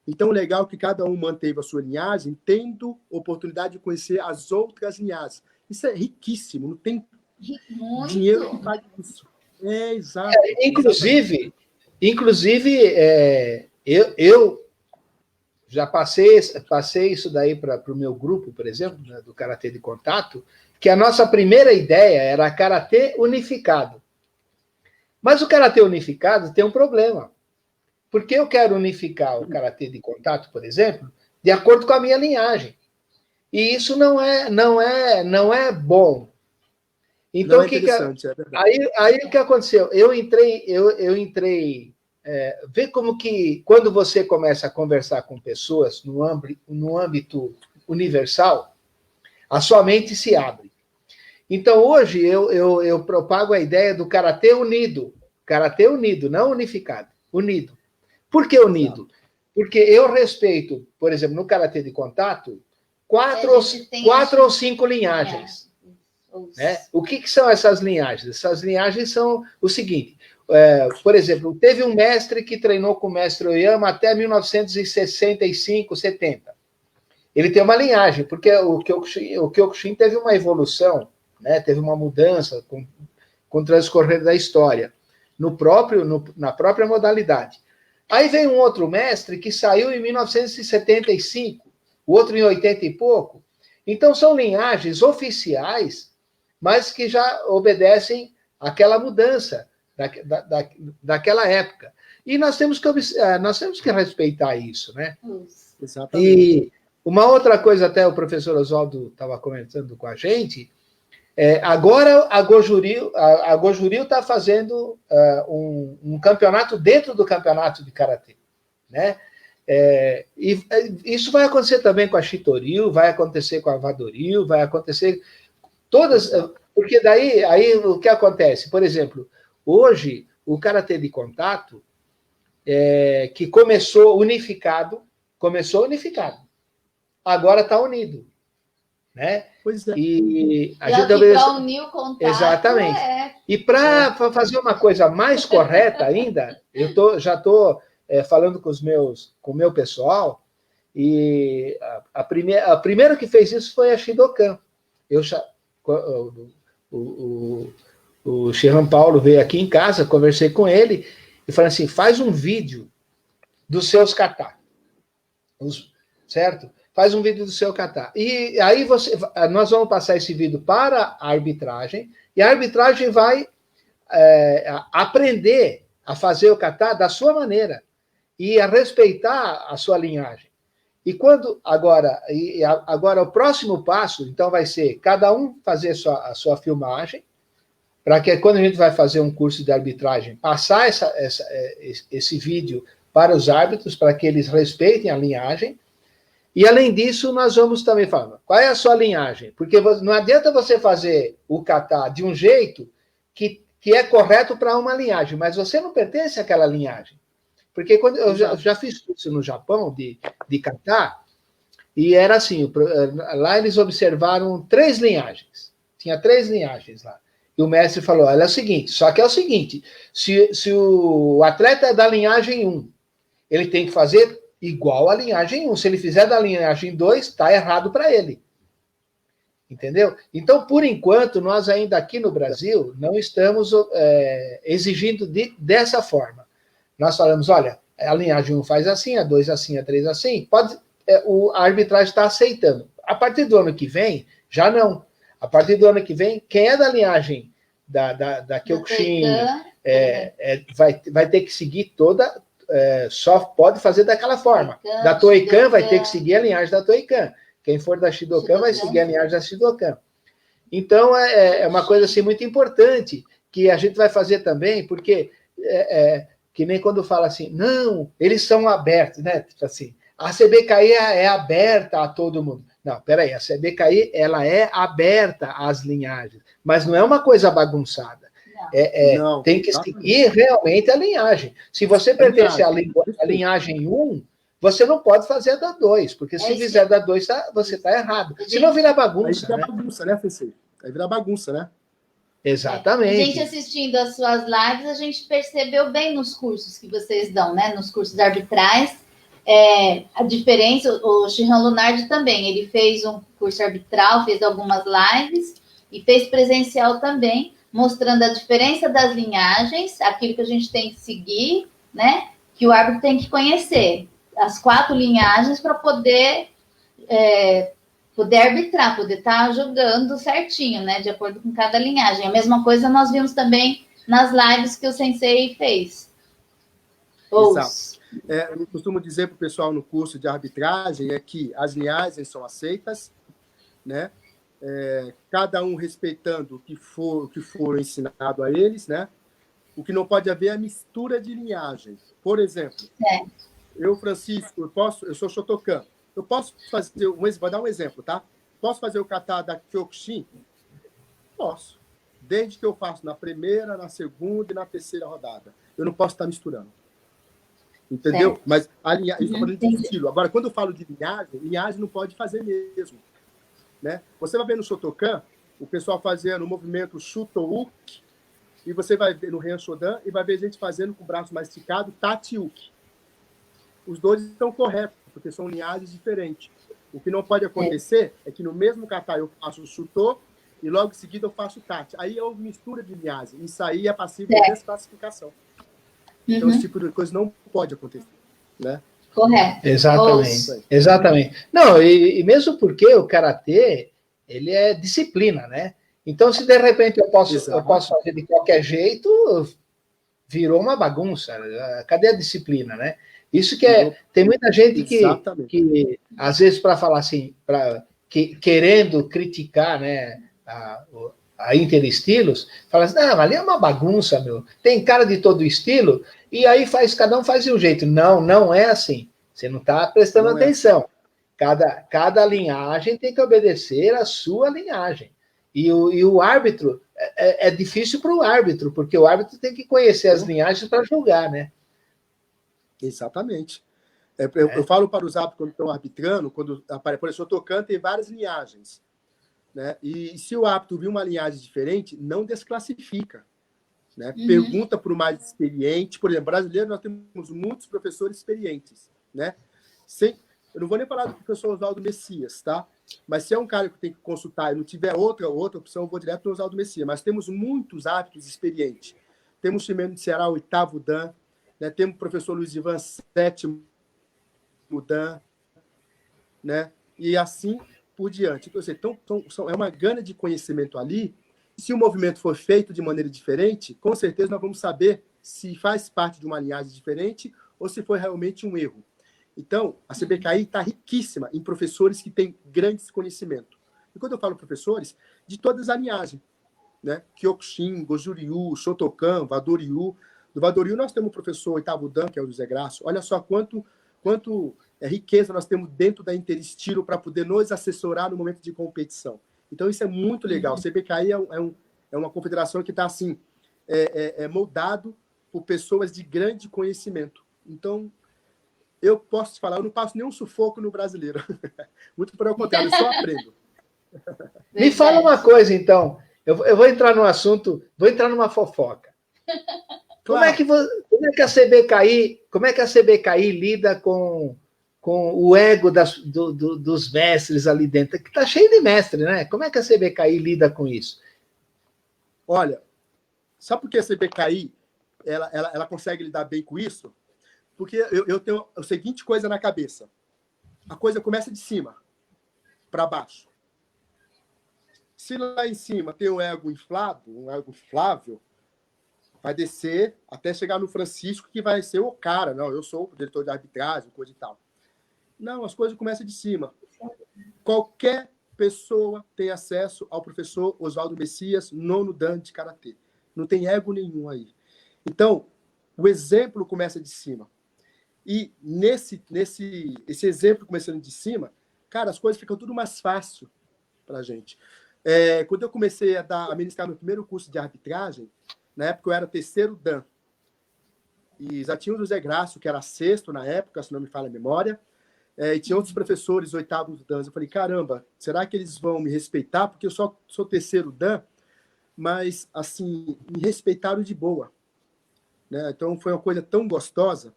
Então, legal que cada um manteve a sua linhagem, tendo oportunidade de conhecer as outras linhagens. Isso é riquíssimo, não tem dinheiro que pague isso. Exato. Inclusive, eu já passei isso daí para o meu grupo, por exemplo, né, do Karatê de Contato, que a nossa primeira ideia era Karatê unificado. Mas o Karatê unificado tem um problema. Porque eu quero unificar o Karatê de Contato, por exemplo, de acordo com a minha linhagem. E isso não é bom. Então, não é interessante, é verdade. Aí o que aconteceu? Eu entrei vê como que, quando você começa a conversar com pessoas no âmbito universal, a sua mente se abre. Então, hoje, eu propago a ideia do Karatê unido. Karatê unido, não unificado. Unido. Por que unido? Porque eu respeito, por exemplo, no Karatê de Contato, quatro ou cinco linhagens. Né? O que são essas linhagens? Essas linhagens são o seguinte... por exemplo, teve um mestre que treinou com o mestre Oyama até 1965, 70. Ele tem uma linhagem, porque o Kyokushin teve uma evolução, né? Teve uma mudança com o transcorrer da história, na própria modalidade. Aí vem um outro mestre que saiu em 1975, o outro em 80 e pouco. Então, são linhagens oficiais, mas que já obedecem àquela mudança daquela época. E nós temos que respeitar isso, né? Exatamente. E uma outra coisa, até o professor Oswaldo estava comentando com a gente, agora a Goju-Ryu está fazendo um campeonato dentro do campeonato de Karatê, né? E isso vai acontecer também com a Shitoryu, vai acontecer com a Wado-Ryu, vai acontecer todas... Porque daí aí, o que acontece? Por exemplo, hoje, o Karatê de Contato, que começou unificado, agora está unido. Né? Pois é. E a gente para unir o contato. Exatamente. E para fazer uma coisa mais correta ainda, já estou falando com o meu pessoal, e a primeira que fez isso foi a Shidokan. O Shihan Paulo veio aqui em casa, conversei com ele, e falei assim, faz um vídeo dos seus kata, certo? faz um vídeo do seu kata. E aí nós vamos passar esse vídeo para a arbitragem, e a arbitragem vai aprender a fazer o kata da sua maneira e a respeitar a sua linhagem. E agora o próximo passo, então, vai ser cada um fazer a sua filmagem, para que quando a gente vai fazer um curso de arbitragem, passar esse vídeo para os árbitros, para que eles respeitem a linhagem. E, além disso, nós vamos também falar, qual é a sua linhagem? Porque não adianta você fazer o kata de um jeito que é correto para uma linhagem, mas você não pertence àquela linhagem. Porque quando eu já fiz isso no Japão, de kata, e era assim, lá eles observaram 3 linhagens. Tinha 3 linhagens lá. E o mestre falou, olha, é o seguinte, só que é o seguinte, se o atleta é da linhagem 1, ele tem que fazer igual à linhagem 1. Se ele fizer da linhagem 2, está errado para ele. Entendeu? Então, por enquanto, nós ainda aqui no Brasil não estamos exigindo dessa forma. Nós falamos, olha, a linhagem 1 faz assim, a 2 assim, a 3 assim, a arbitragem está aceitando. A partir do ano que vem, já não. A partir do ano que vem, quem é da linhagem da Kyokushin vai ter que seguir toda, só pode fazer daquela forma. Da Toei-kan vai ter que seguir a linhagem da Toei-kan. Quem for da Shidokan vai seguir a linhagem da Shidokan. Então, é uma coisa assim, muito importante que a gente vai fazer também, porque que nem quando fala assim, não, eles são abertos, né? Tipo assim, a CBKI é aberta a todo mundo. Não, peraí, a CBKI ela é aberta às linhagens, mas não é uma coisa bagunçada. Não, tem que seguir realmente a linhagem. Se você pertence à linhagem 1, você não pode fazer a da 2, porque se fizer da 2, você está errado. Senão vira bagunça. Aí vira bagunça, né, Fecê? Aí vira bagunça, né? Exatamente. A gente assistindo as suas lives, a gente percebeu bem nos cursos que vocês dão, né? Nos cursos arbitrais, a diferença. O Shihan Lunardi também, ele fez um curso arbitral, fez algumas lives e fez presencial também, mostrando a diferença das linhagens, aquilo que a gente tem que seguir, né? Que o árbitro tem que conhecer. As 4 linhagens para poder arbitrar, poder estar jogando certinho, né? De acordo com cada linhagem. A mesma coisa nós vimos também nas lives que o Sensei fez. Exato. Eu costumo dizer para o pessoal no curso de arbitragem que as linhagens são aceitas, né? Cada um respeitando o que for ensinado a eles, né? O que não pode haver é a mistura de linhagens. Por exemplo, eu, Francisco, eu sou Shotokan. Eu posso fazer vou dar um exemplo, tá? Posso fazer o kata da Kyokushin? Posso. Desde que eu faço na primeira, na segunda e na terceira rodada. Eu não posso estar misturando. Entendeu? Certo. Mas a linhagem, isso falando de estilo. Agora, quando eu falo de linhagem não pode fazer mesmo. Né? Você vai ver no Shotokan, o pessoal fazendo o movimento Shuto-uki, e você vai ver no Ryan Shodan e vai ver gente fazendo com o braço mais esticado Tachi-uki. Os dois estão corretos, porque são linhagens diferentes. O que não pode acontecer é que no mesmo kata eu faço o Shuto e logo em seguida eu faço o Tachi. Aí houve mistura de linhagem. Isso aí é passível de desclassificação. Então, esse tipo de coisa não pode acontecer. Né? Correto. Exatamente. Exatamente. Não, e mesmo porque o karatê, ele é disciplina, né? Então, se de repente eu posso fazer de qualquer jeito, virou uma bagunça. Cadê a disciplina, né? Isso que tem muita gente que às vezes, para falar assim, querendo criticar, né, a Interestilos, fala assim, não, ali é uma bagunça, meu. Tem cara de todo estilo, e aí cada um faz de um jeito. Não, não é assim. Você não está prestando atenção. Cada linhagem tem que obedecer a sua linhagem. E o árbitro, é difícil para o árbitro, porque o árbitro tem que conhecer as linhagens para julgar, né? Exatamente. Eu falo para os árbitros quando estão arbitrando, quando aparece o Shotokan, tem várias linhagens. Né? E se o árbitro viu uma linhagem diferente, não desclassifica. Né? Pergunta para o mais experiente. Por exemplo, brasileiro, nós temos muitos professores experientes. Né? Eu não vou nem falar do professor Oswaldo Messias, tá? Mas se é um cara que tem que consultar e não tiver outra opção, eu vou direto no Oswaldo Messias. Mas temos muitos árbitros experientes. Temos o Chimeno de Ceará, 8º Dan. Né? Temos o professor Luiz Ivan, 7º Dan. Né? e assim por diante. Então, é uma gana de conhecimento ali. Se o movimento for feito de maneira diferente, com certeza nós vamos saber se faz parte de uma linhagem diferente ou se foi realmente um erro. Então, a CBKI está riquíssima em professores que têm grandes conhecimentos. E quando eu falo professores, de todas as linhagens, né? Kyokushin, Goju-Ryu, Shotokan, Vado-Ryu. Do Vado-Ryu nós temos o professor Oitavo Dan, que é o José Graço. Olha só quanto riqueza nós temos dentro da Interestilo para poder nos assessorar no momento de competição. Então, isso é muito legal. O CBKI é uma confederação que está assim, moldado por pessoas de grande conhecimento. Então, eu posso te falar, eu não passo nenhum sufoco no brasileiro. Muito pelo contrário, eu só aprendo. Me fala uma coisa, então. Eu vou entrar no assunto, vou entrar numa fofoca. Claro. Como é que a CBKI lida com o ego dos mestres ali dentro? Que está cheio de mestre, né? Como é que a CBKI lida com isso? Olha, sabe por que a CBKI ela consegue lidar bem com isso? Porque eu tenho a seguinte coisa na cabeça. A coisa começa de cima para baixo. Se lá em cima tem um ego inflado, um ego inflável, vai descer até chegar no Francisco, que vai ser o cara. Não, eu sou o diretor de arbitragem, coisa e tal. Não, as coisas começam de cima. Qualquer pessoa tem acesso ao professor Oswaldo Messias, nono dan de Karatê. Não tem ego nenhum aí. Então, o exemplo começa de cima. E esse exemplo começando de cima, cara, as coisas ficam tudo mais fácil para a gente. Quando eu comecei a ministrar meu primeiro curso de arbitragem, na época eu era terceiro dan. E já tinha o José Graço, que era sexto na época, se não me falha a memória. E tinha outros professores, oitavos dan. Eu falei, caramba, será que eles vão me respeitar? Porque eu só sou terceiro dan, mas, assim, me respeitaram de boa. Né? Então, foi uma coisa tão gostosa,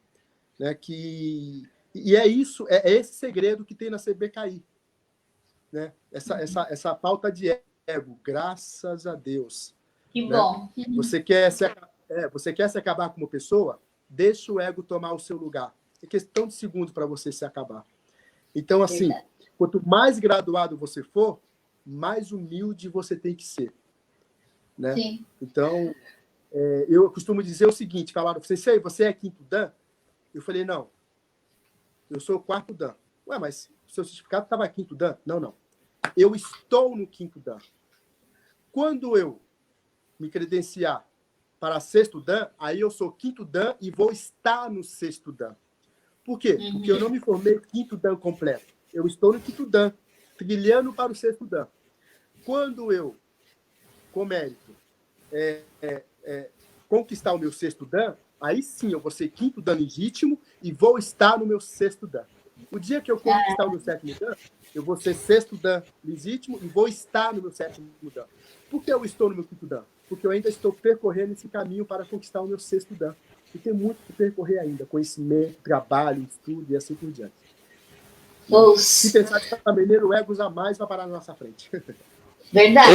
né, que... E é isso, é esse segredo que tem na CBKI. Né? Essa falta de ego, graças a Deus. Que né? bom. Você quer se acabar como pessoa? Deixa o ego tomar o seu lugar. É questão de segundo para você se acabar. Então, assim, verdade. Quanto mais graduado você for, mais humilde você tem que ser. Né? Sim. Então, eu costumo dizer o seguinte, falaram, você é quinto dan? Eu falei, não, eu sou quarto dan. Ué, mas seu certificado estava quinto dan? Não. Eu estou no quinto dan. Quando eu me credenciar para sexto dan, aí eu sou quinto dan e vou estar no sexto dan. Por quê? Porque eu não me formei quinto dan completo. Eu estou no quinto dan, trilhando para o sexto dan. Quando eu, com mérito, conquistar o meu sexto dan, aí sim eu vou ser quinto dan legítimo e vou estar no meu sexto dan. O dia que eu conquistar o meu sétimo dan, eu vou ser sexto dan legítimo e vou estar no meu sétimo dan. Por que eu estou no meu quinto dan? Porque eu ainda estou percorrendo esse caminho para conquistar o meu sexto dan. E tem muito que percorrer ainda. Conhecimento, trabalho, estudo e assim por diante. Se pensar de essa maneira, o ego jamais vai parar na nossa frente. Verdade.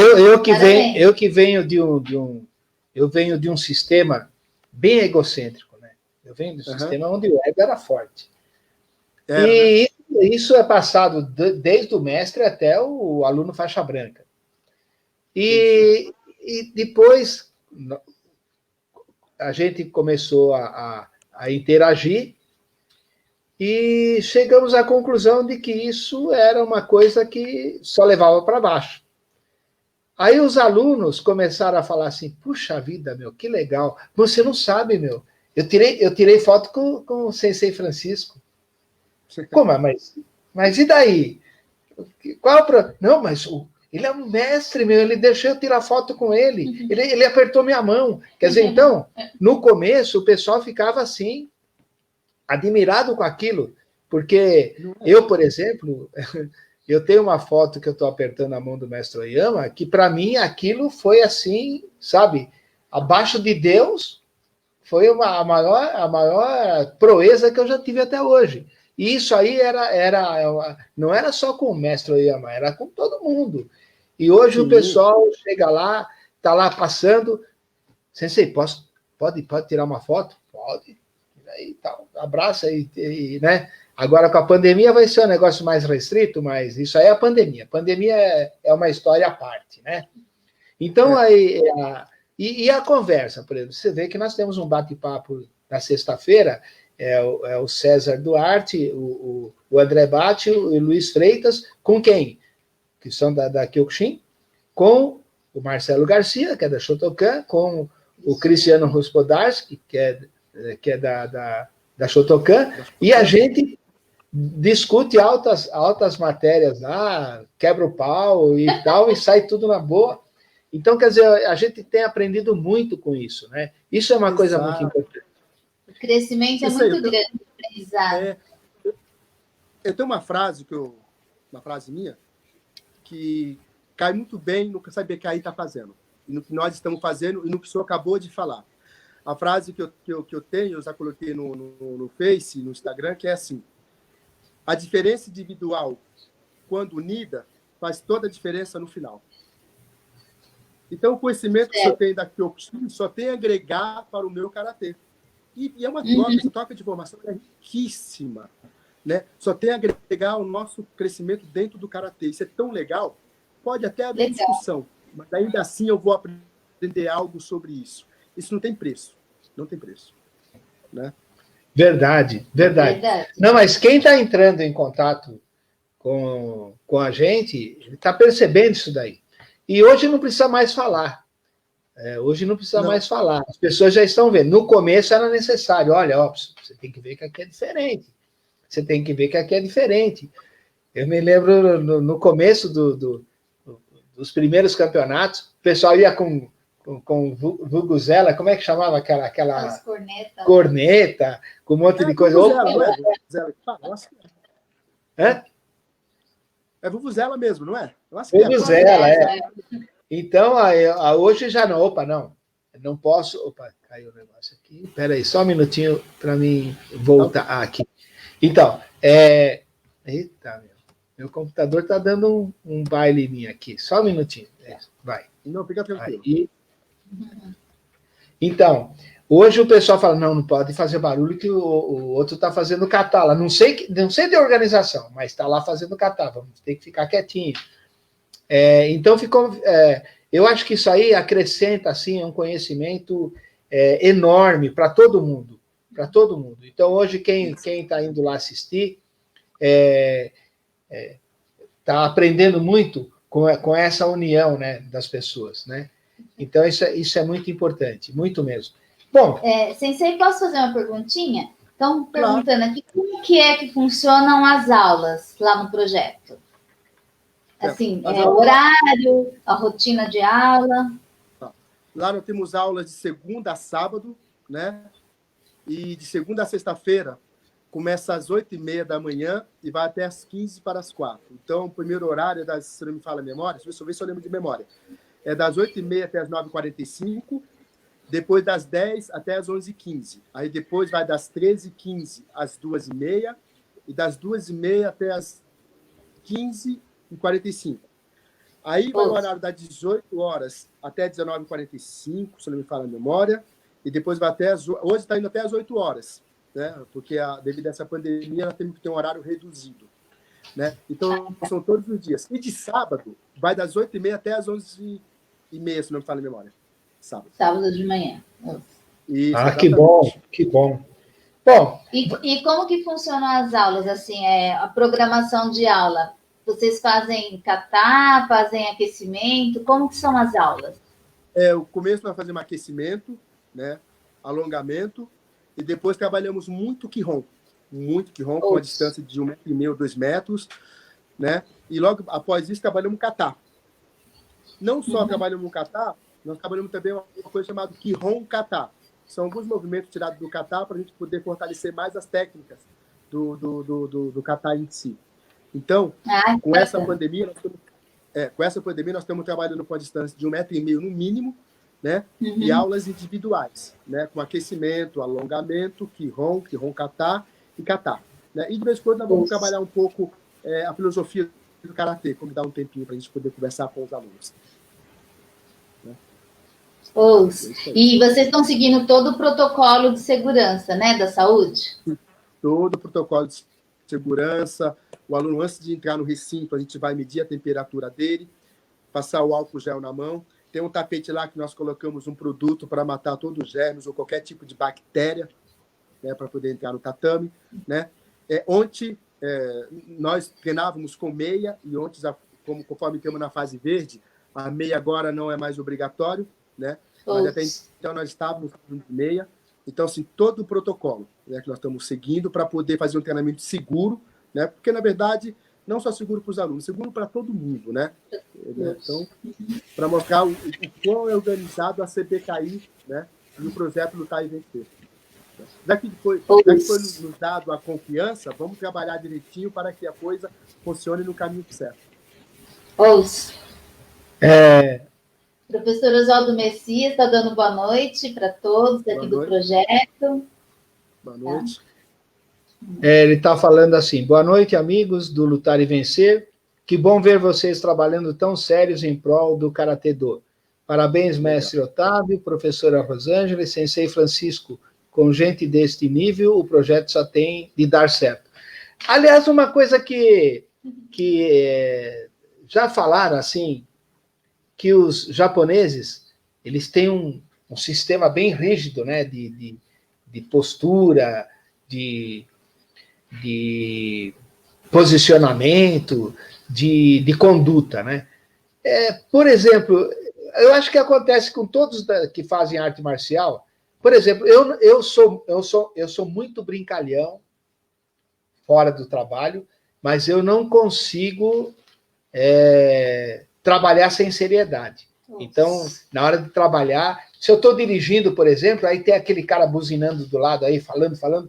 Eu que venho de um sistema bem egocêntrico, né? Eu venho de um sistema onde o ego era forte. E isso é passado desde o mestre até o aluno faixa branca. E depois a gente começou a interagir e chegamos à conclusão de que isso era uma coisa que só levava para baixo. Aí os alunos começaram a falar assim, puxa vida, meu, que legal. Você não sabe, meu, eu tirei foto com o Sensei Francisco. Como? Mas e daí? Qual é o problema? Não, mas ele é um mestre, meu, ele deixou eu tirar foto com ele. Ele apertou minha mão. Quer dizer, então, no começo, o pessoal ficava assim, admirado com aquilo. Porque eu, por exemplo, eu tenho uma foto que eu estou apertando a mão do mestre Oyama, que para mim aquilo foi assim, sabe, abaixo de Deus, foi a maior proeza que eu já tive até hoje. E isso aí não era só com o mestre Oyama, era com todo mundo. E hoje o pessoal chega lá, está lá passando, Sensei, pode tirar uma foto? Pode. Aí, tá, abraça e, né? Agora, com a pandemia, vai ser um negócio mais restrito, mas isso aí é a pandemia. A pandemia é uma história à parte, né? Então, aí, e a conversa, por exemplo, você vê que nós temos um bate-papo na sexta-feira, o César Duarte, o André Batti, o Luiz Freitas, com quem? Que são da Kyokushin, com o Marcelo Garcia, que é da Shotokan, com o Cristiano Ruspodarski, que é da Shotokan, e a gente discute altas matérias lá, quebra o pau e tal, e sai tudo na boa. Então, quer dizer, a gente tem aprendido muito com isso, né? Isso é uma coisa muito importante. O crescimento é muito grande, aprendizado. Eu tenho uma frase minha, que cai muito bem no que a CBKI está fazendo, e no que nós estamos fazendo, e no que o senhor acabou de falar. A frase que eu tenho, eu já coloquei no Face, no Instagram, que é assim: a diferença individual, quando unida, faz toda a diferença no final. Então, o conhecimento que eu tenho da Kyokushin só tem a agregar para o meu karatê. E é uma troca, essa troca de informação é riquíssima, né? Só tem a agregar o nosso crescimento dentro do karatê. Isso é tão legal, pode até haver discussão, mas ainda assim eu vou aprender algo sobre isso. Isso não tem preço, não tem preço, né? Verdade. Não, mas quem está entrando em contato com a gente está percebendo isso daí. E hoje não precisa mais falar. Hoje não precisa mais falar. As pessoas já estão vendo. No começo era necessário. Olha, você tem que ver que aqui é diferente. Você tem que ver que aqui é diferente. Eu me lembro no começo dos primeiros campeonatos, o pessoal ia com vuvuzela, como é que chamava aquela corneta, com um monte de coisa. É vuvuzela mesmo, não é? Vuvuzela, Então, hoje já não. Não posso. Opa, caiu o negócio aqui. Espera aí, só um minutinho para mim voltar aqui. Então, eita, meu computador está dando um baile em mim aqui. Só um minutinho. Vai. Não, fica tranquilo. Então, hoje o pessoal fala, não pode fazer barulho que o outro está fazendo kata lá. Não sei de organização, mas está lá fazendo kata. Vamos ter que ficar quietinho. Então, eu acho que isso aí acrescenta assim, um conhecimento enorme para todo mundo. Para todo mundo. Então, hoje, quem está indo lá assistir está aprendendo muito com essa união, né, das pessoas, né? Então, isso é muito importante, muito mesmo. Bom... Sensei, posso fazer uma perguntinha? Então, perguntando aqui, como que funcionam as aulas lá no projeto? Assim, o horário, a rotina de aula? Lá nós temos aulas de segunda a sábado, né? E de segunda a sexta-feira, começa às 8h30 da manhã e vai até às 15:45. Então, o primeiro horário, se não me fala a memória, deixa eu ver se eu lembro de memória, é das 8h30 até as 9h45, depois das 10 até as 11h15. Aí depois vai das 13h15 às 2h30 e das 2h30 até as 15h45. Aí vai o horário das 18 horas até 19h45, se não me fala a memória, e depois vai até hoje está indo até as 8 horas, né? Porque devido a essa pandemia nós temos que ter um horário reduzido, né? Então são todos os dias. E de sábado vai das 8h30 até as 11h30, se não me fala a memória. Sábado de manhã. Isso, que bom. Bom. E como que funcionam as aulas? Assim, a programação de aula? Vocês fazem kata, fazem aquecimento? Como que são as aulas? O começo nós fazemos aquecimento, né? Alongamento, e depois trabalhamos muito Kihon, com uma distância de 1,5 m, 2 metros, né? E logo após isso trabalhamos kata. Não só trabalhamos kata, nós trabalhamos também uma coisa chamada Kihon Kata. São alguns movimentos tirados do kata para a gente poder fortalecer mais as técnicas do kata em si. Então, com essa pandemia, nós estamos trabalhando com a distância de 1,5 m no mínimo, né? E aulas individuais, né? Com aquecimento, alongamento, Kihon Kata e kata. Né? E de vez em quando nós vamos trabalhar um pouco a filosofia do karatê, como dar um tempinho para a gente poder conversar com os alunos. Né? E vocês estão seguindo todo o protocolo de segurança, né, da saúde? Todo o protocolo segurança. O aluno, antes de entrar no recinto, a gente vai medir a temperatura dele, passar o álcool gel na mão. Tem um tapete lá que nós colocamos um produto para matar todos os germes ou qualquer tipo de bactéria, né, para poder entrar no tatame. Né? Ontem, nós treinávamos com meia, e ontem, conforme estamos na fase verde, a meia agora não é mais obrigatório, né? Mas até então nós estávamos de meia. Então, assim, todo o protocolo, né, que nós estamos seguindo para poder fazer um treinamento seguro, né? Porque, na verdade, não só seguro para os alunos, seguro para todo mundo, né? Então, para mostrar o quão é organizado a CBKI, né? E o projeto Lutar e Vencer. Já que foi nos dado a confiança, vamos trabalhar direitinho para que a coisa funcione no caminho certo. Professor Oswaldo Messias está dando boa noite para todos aqui do projeto. Boa noite. Ele está falando assim: boa noite, amigos do Lutar e Vencer. Que bom ver vocês trabalhando tão sérios em prol do Karatê Do. Parabéns, mestre Otávio, professora Rosângela e sensei Francisco. Com gente deste nível, o projeto só tem de dar certo. Aliás, uma coisa que já falaram, assim, que os japoneses, eles têm um sistema bem rígido, né, de postura, de posicionamento, de conduta, né? Por exemplo, eu acho que acontece com todos que fazem arte marcial. Por exemplo, eu sou muito brincalhão fora do trabalho, mas eu não consigo trabalhar sem seriedade. Então, na hora de trabalhar, se eu estou dirigindo, por exemplo, aí tem aquele cara buzinando do lado aí, falando, fala,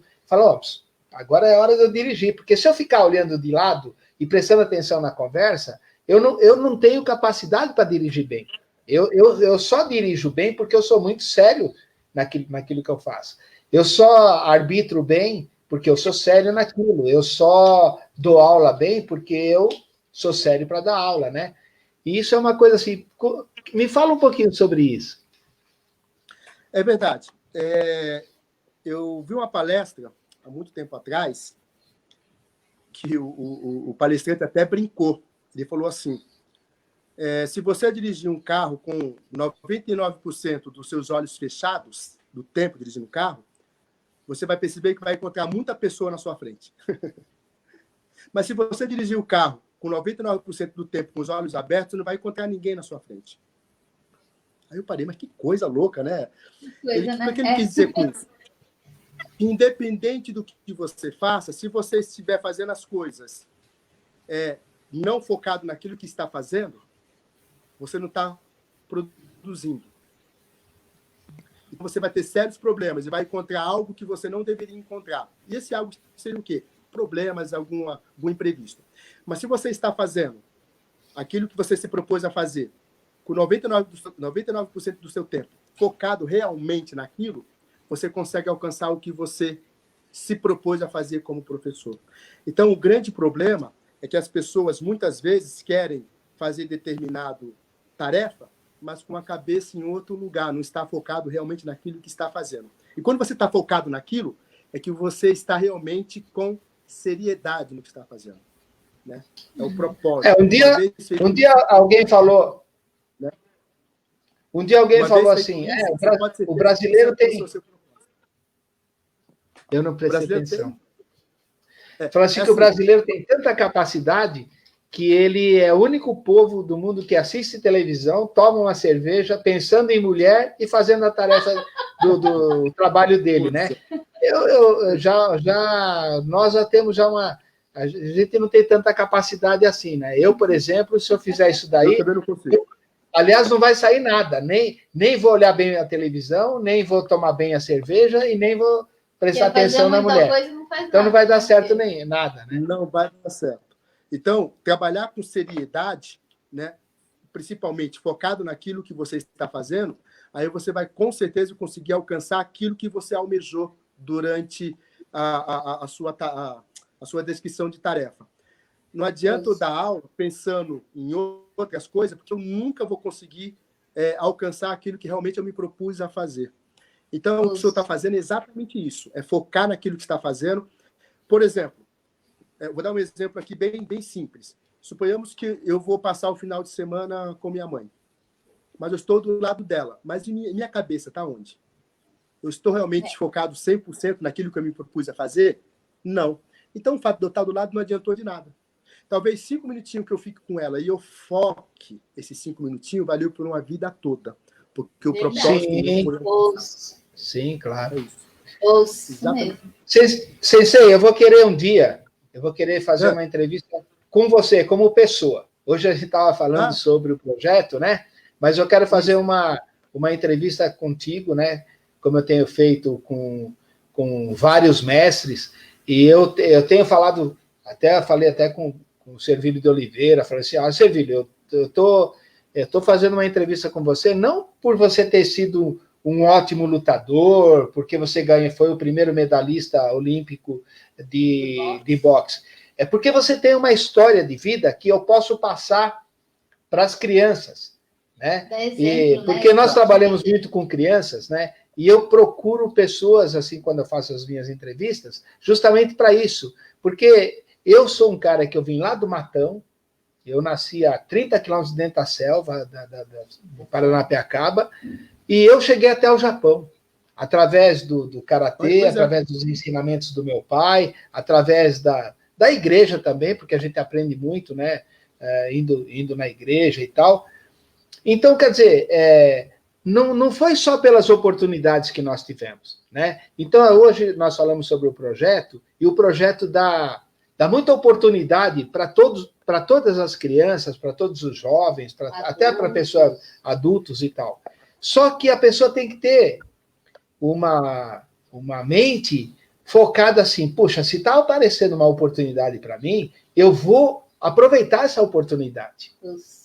agora é hora de eu dirigir, porque se eu ficar olhando de lado e prestando atenção na conversa, eu não tenho capacidade para dirigir bem. Eu só dirijo bem porque eu sou muito sério naquilo que eu faço. Eu só arbitro bem porque eu sou sério naquilo. Eu só dou aula bem porque eu sou sério para dar aula, né? E isso é uma coisa assim... Me fala um pouquinho sobre isso. É verdade. Eu vi uma palestra, há muito tempo atrás, que o palestrante até brincou. Ele falou assim, se você dirigir um carro com 99% dos seus olhos fechados, do tempo dirigindo o carro, você vai perceber que vai encontrar muita pessoa na sua frente. Mas se você dirigir o carro com 99% do tempo com os olhos abertos, você não vai encontrar ninguém na sua frente. Aí eu parei, mas que coisa louca, né? O que ele quis dizer com isso? Independente do que você faça, se você estiver fazendo as coisas não focado naquilo que está fazendo, você não está produzindo. Então você vai ter sérios problemas e vai encontrar algo que você não deveria encontrar. E esse algo seria o quê? Problemas, algum imprevisto. Mas se você está fazendo aquilo que você se propôs a fazer, com 99% do seu tempo focado realmente naquilo, você consegue alcançar o que você se propôs a fazer como professor. Então, o grande problema é que as pessoas, muitas vezes, querem fazer determinada tarefa, mas com a cabeça em outro lugar, não está focado realmente naquilo que está fazendo. E quando você está focado naquilo, é que você está realmente com seriedade no que está fazendo. Né? É o propósito. Um dia alguém falou... Né? Um dia alguém falou assim, o brasileiro tem... Eu não prestei atenção. Falou assim que o brasileiro tem tanta capacidade que ele é o único povo do mundo que assiste televisão, toma uma cerveja, pensando em mulher e fazendo a tarefa do trabalho dele, né? Nós já temos uma... A gente não tem tanta capacidade assim, né? Eu, por exemplo, se eu fizer isso daí... Eu também não consigo. Aliás, não vai sair nada. Nem vou olhar bem a televisão, nem vou tomar bem a cerveja e nem vou prestar atenção na mulher. Então não vai dar certo nem nada, né? Não vai dar certo. Então, trabalhar com seriedade, né? Principalmente focado naquilo que você está fazendo, aí você vai com certeza conseguir alcançar aquilo que você almejou durante a sua descrição de tarefa. Não adianta eu dar aula pensando em outras coisas, porque eu nunca vou conseguir alcançar aquilo que realmente eu me propus a fazer. Então, o que o senhor está fazendo é exatamente isso, é focar naquilo que está fazendo. Por exemplo, vou dar um exemplo aqui bem simples. Suponhamos que eu vou passar o final de semana com minha mãe, mas eu estou do lado dela. Mas minha cabeça está onde? Eu estou realmente focado 100% naquilo que eu me propus a fazer? Não. Então, o fato de eu estar do lado não adiantou de nada. Talvez 5 minutinhos que eu fique com ela e eu foque esses 5 minutinhos valeu por uma vida toda. Porque o propósito... Sim, claro. É isso. Ouço mesmo. Sensei, eu vou querer fazer uma entrevista com você, como pessoa. Hoje a gente estava falando sobre o projeto, né? Mas eu quero fazer uma entrevista contigo, né? Como eu tenho feito com vários mestres, e eu tenho falado, falei até com o Servilho de Oliveira, falei assim, Servilho, eu tô fazendo uma entrevista com você, não por você ter sido um ótimo lutador, porque você foi o primeiro medalhista olímpico de boxe. É porque você tem uma história de vida que eu posso passar para as crianças, né? Porque nós trabalhamos muito com crianças, né? E eu procuro pessoas, assim, quando eu faço as minhas entrevistas, justamente para isso. Porque eu sou um cara que eu vim lá do Matão, eu nasci a 30 quilômetros dentro da selva, do Paranapiacaba, e eu cheguei até o Japão, através do karatê, através dos ensinamentos do meu pai, através da igreja também, porque a gente aprende muito, né? Indo na igreja e tal. Então, quer dizer, não foi só pelas oportunidades que nós tivemos, né? Então, hoje nós falamos sobre o projeto, e o projeto dá muita oportunidade para todas as crianças, para todos os jovens, até para pessoas adultos e tal. Só que a pessoa tem que ter uma mente focada assim, puxa, se está aparecendo uma oportunidade para mim, eu vou aproveitar essa oportunidade.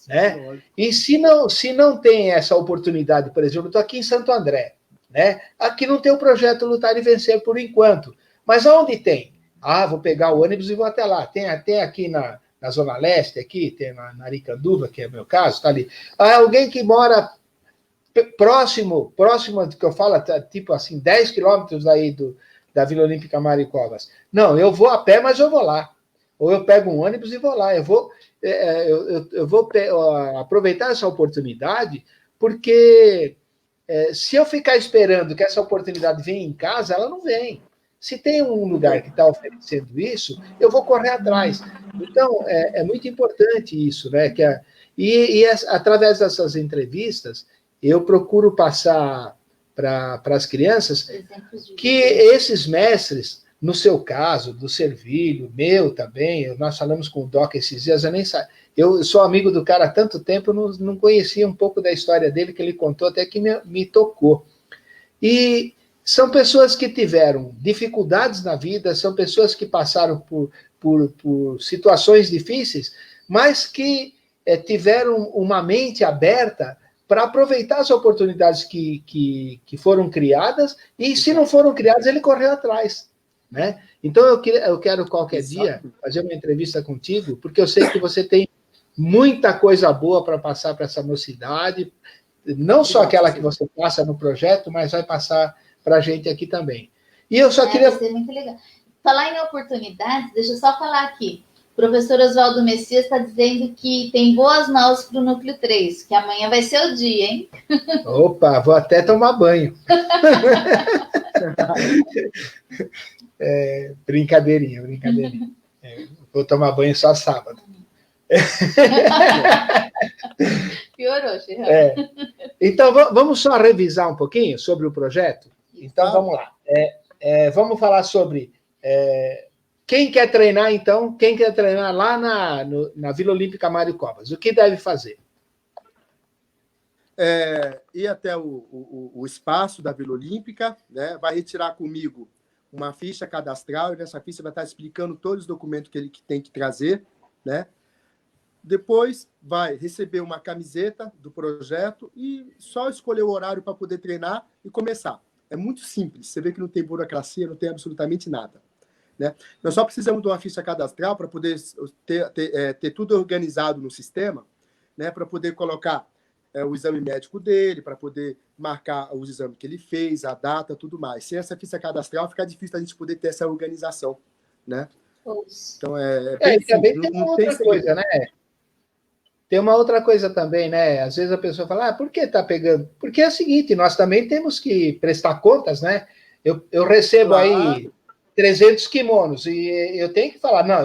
Né? E se não tem essa oportunidade, por exemplo, eu estou aqui em Santo André, né? Aqui não tem o projeto Lutar e Vencer por enquanto, mas aonde tem? Vou pegar o ônibus e vou até lá. Tem aqui na Zona Leste, aqui, tem na Aricanduva, que é o meu caso, está ali. Alguém que mora próximo do que eu falo, tipo assim, 10 quilômetros aí da Vila Olímpica Maricovas. Não, eu vou a pé, mas eu vou lá. Ou eu pego um ônibus e vou lá. Eu vou aproveitar essa oportunidade, porque se eu ficar esperando que essa oportunidade venha em casa, ela não vem. Se tem um lugar que está oferecendo isso, eu vou correr atrás. Então, é muito importante isso, né? Através dessas entrevistas, eu procuro passar para as crianças que esses mestres, no seu caso, do Servilho, meu também, nós falamos com o Doc esses dias, eu sou amigo do cara há tanto tempo, eu não conhecia um pouco da história dele, que ele contou, até que me tocou. E são pessoas que tiveram dificuldades na vida, são pessoas que passaram por situações difíceis, mas que tiveram uma mente aberta para aproveitar as oportunidades que foram criadas, e se não foram criadas, ele correu atrás. Né? Então, eu quero qualquer dia fazer uma entrevista contigo, porque eu sei que você tem muita coisa boa para passar para essa mocidade, não só aquela que você passa no projeto, mas vai passar para a gente aqui também. E eu só queria... Vai ser muito legal. Falar em oportunidades, deixa eu só falar aqui. O professor Oswaldo Messias está dizendo que tem boas novas para o Núcleo 3, que amanhã vai ser o dia, hein? Opa, vou até tomar banho. Brincadeirinha. Vou tomar banho só sábado. Piorou, Chirão. Então, vamos só revisar um pouquinho sobre o projeto? Então, vamos lá. Vamos falar sobre... quem quer treinar, então? Quem quer treinar lá na Vila Olímpica Mário Covas? O que deve fazer? Ir até o espaço da Vila Olímpica, né? Vai retirar comigo uma ficha cadastral, e nessa ficha vai estar explicando todos os documentos que ele tem que trazer, né? Depois vai receber uma camiseta do projeto e só escolher o horário para poder treinar e começar. É muito simples. Você vê que não tem burocracia, não tem absolutamente nada. Né? Nós só precisamos de uma ficha cadastral para poder ter tudo organizado no sistema, né? Para poder colocar o exame médico dele, para poder marcar os exames que ele fez, a data, tudo mais. Sem essa ficha cadastral, fica difícil a gente poder ter essa organização, né? Então, bem e também simples, tem uma não tem outra segredo. coisa, né? Tem uma outra coisa também, né? Às vezes a pessoa fala, por que está pegando? Porque é o seguinte, nós também temos que prestar contas, né? Eu recebo aí 300 kimonos e eu tenho que falar, não,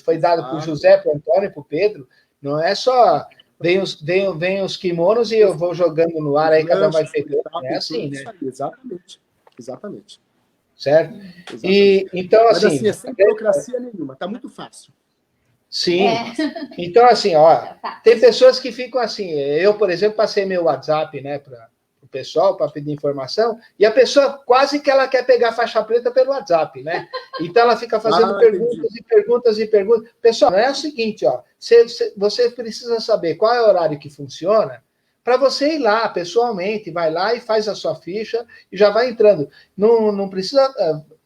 foi dado para o José, para o Antônio, para o Pedro, não é só vem os kimonos e eu vou jogando no ar, aí cada um vai pegando, não é assim, né? Exatamente. Certo? E, então, mas assim... é sem burocracia nenhuma, tá muito fácil. Sim. Então, assim, tem pessoas que ficam assim. Eu, por exemplo, passei meu WhatsApp, né, para o pessoal para pedir informação, e a pessoa quase que ela quer pegar faixa preta pelo WhatsApp, né? Então ela fica fazendo perguntas e perguntas e perguntas. Pessoal, não é o seguinte, você precisa saber qual é o horário que funciona para você ir lá pessoalmente, vai lá e faz a sua ficha e já vai entrando. Não precisa,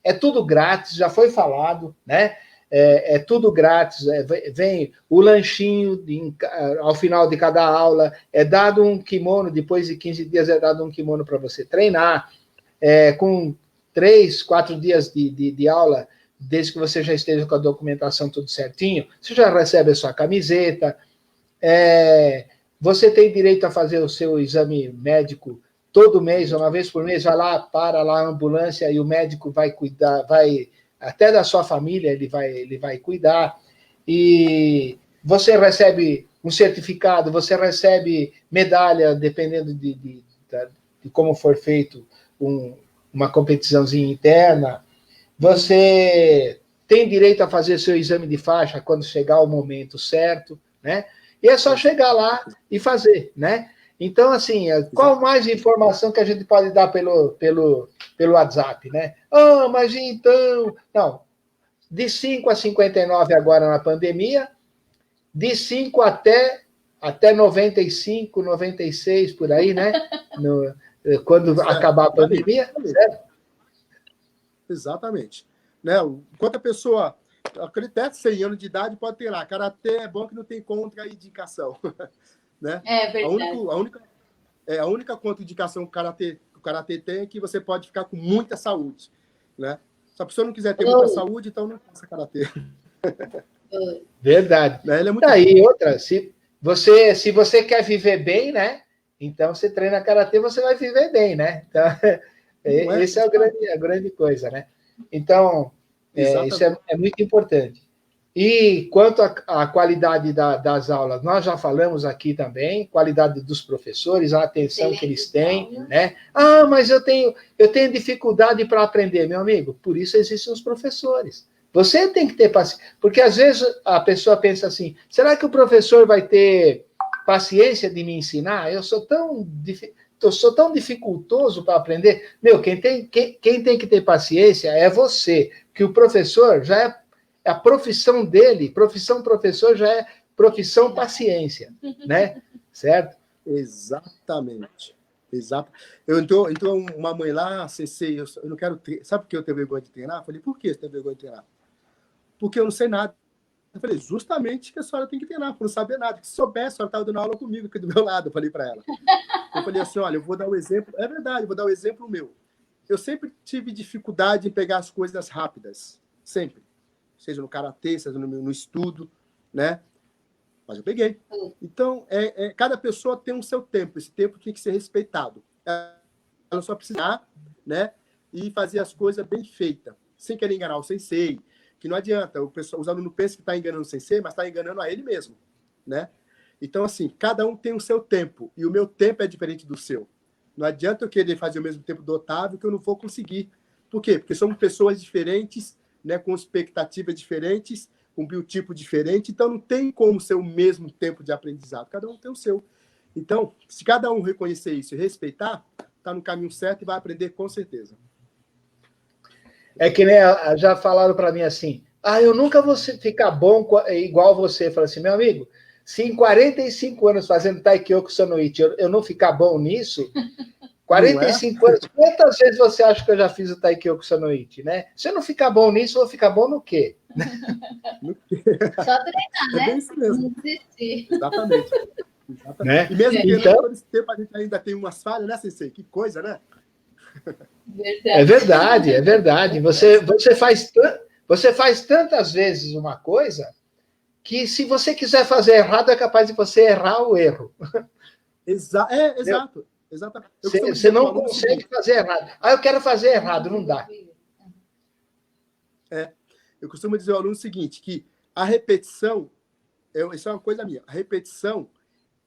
é tudo grátis, já foi falado, né? É tudo grátis, vem o lanchinho ao final de cada aula, é dado um kimono, depois de 15 dias é dado um kimono para você treinar, com 3, 4 dias de aula, desde que você já esteja com a documentação tudo certinho, você já recebe a sua camiseta, você tem direito a fazer o seu exame médico todo mês, uma vez por mês, vai lá, para lá a ambulância e o médico vai cuidar, até da sua família ele vai cuidar, e você recebe um certificado, você recebe medalha, dependendo de como for feito uma competiçãozinha interna, você tem direito a fazer seu exame de faixa quando chegar o momento certo, né? E é só chegar lá e fazer, né? Então, assim, qual mais informação que a gente pode dar pelo WhatsApp, né? Mas então... Não, de 5 a 59 agora na pandemia, de 5 até 95, 96, por aí, né? Quando acabar a pandemia, certo? Exatamente. Né? Enquanto a pessoa... Acredito até 100 anos de idade pode ter lá. Karatê é bom que não tem contraindicação. Né? É verdade. A única contraindicação que o karatê tem é que você pode ficar com muita saúde. Né? Se a pessoa não quiser ter muita saúde, então não faça karatê. Verdade. Né? Ele é muito Daí, outra, se você quer viver bem, né? Então você treina karatê, você vai viver bem, né? Então, esse é a grande coisa, né? Então, isso é muito importante. E quanto à qualidade das aulas, nós já falamos aqui também, qualidade dos professores, a atenção que eles têm, né? Mas eu tenho dificuldade para aprender, meu amigo, por isso existem os professores. Você tem que ter paciência, porque às vezes a pessoa pensa assim, será que o professor vai ter paciência de me ensinar? Eu sou tão dificultoso para aprender. Meu, quem tem que ter paciência é você, que o professor já é a profissão dele, profissão professor já é profissão paciência, né? Certo? Exatamente. Exato. Entrou uma mãe lá, Sensei, eu não quero treinar. Sabe por que eu tenho vergonha de treinar? Eu falei, por que você tem vergonha de treinar? Porque eu não sei nada. Eu falei, justamente que a senhora tem que treinar, por não saber nada. Se soubesse, a senhora estava dando aula comigo, aqui do meu lado, eu falei para ela. Eu falei assim, olha, eu vou dar um exemplo. É verdade, eu vou dar um exemplo meu. Eu sempre tive dificuldade em pegar as coisas rápidas. Sempre. Seja no karatê, seja no estudo, né? Mas eu peguei. Então, cada pessoa tem o seu tempo. Esse tempo tem que ser respeitado. Ela só precisa, né? E fazer as coisas bem feitas, sem querer enganar o sensei, que não adianta. Os alunos pensam que está enganando o sensei, mas está enganando a ele mesmo, né? Então, assim, cada um tem o seu tempo, e o meu tempo é diferente do seu. Não adianta eu querer fazer o mesmo tempo do Otávio, que eu não vou conseguir. Por quê? Porque somos pessoas diferentes, né, com expectativas diferentes, com biotipo diferente, então não tem como ser o mesmo tempo de aprendizado, cada um tem o seu. Então, se cada um reconhecer isso e respeitar, está no caminho certo e vai aprender com certeza. É que nem já falaram para mim assim, eu nunca vou ficar bom igual você. Eu falei assim, meu amigo, se em 45 anos fazendo Taikyoku Sanoichi eu não ficar bom nisso, 45 anos, quantas vezes você acha que eu já fiz o Taikyoku Sanoichi, né? Se eu não ficar bom nisso, eu vou ficar bom no quê? Só treinar, né? É bem isso mesmo. Não desistir. Exatamente. Né? E mesmo então, todo esse tempo a gente ainda tem umas falhas, né, Sensei? Que coisa, né? Verdade. É verdade, é verdade. Você Você faz tantas vezes uma coisa que, se você quiser fazer errado, é capaz de você errar o erro. Exato. Exatamente. Você não consegue fazer errado. Eu quero fazer errado, não dá. Eu costumo dizer ao aluno o seguinte, que a repetição, isso é uma coisa minha, a repetição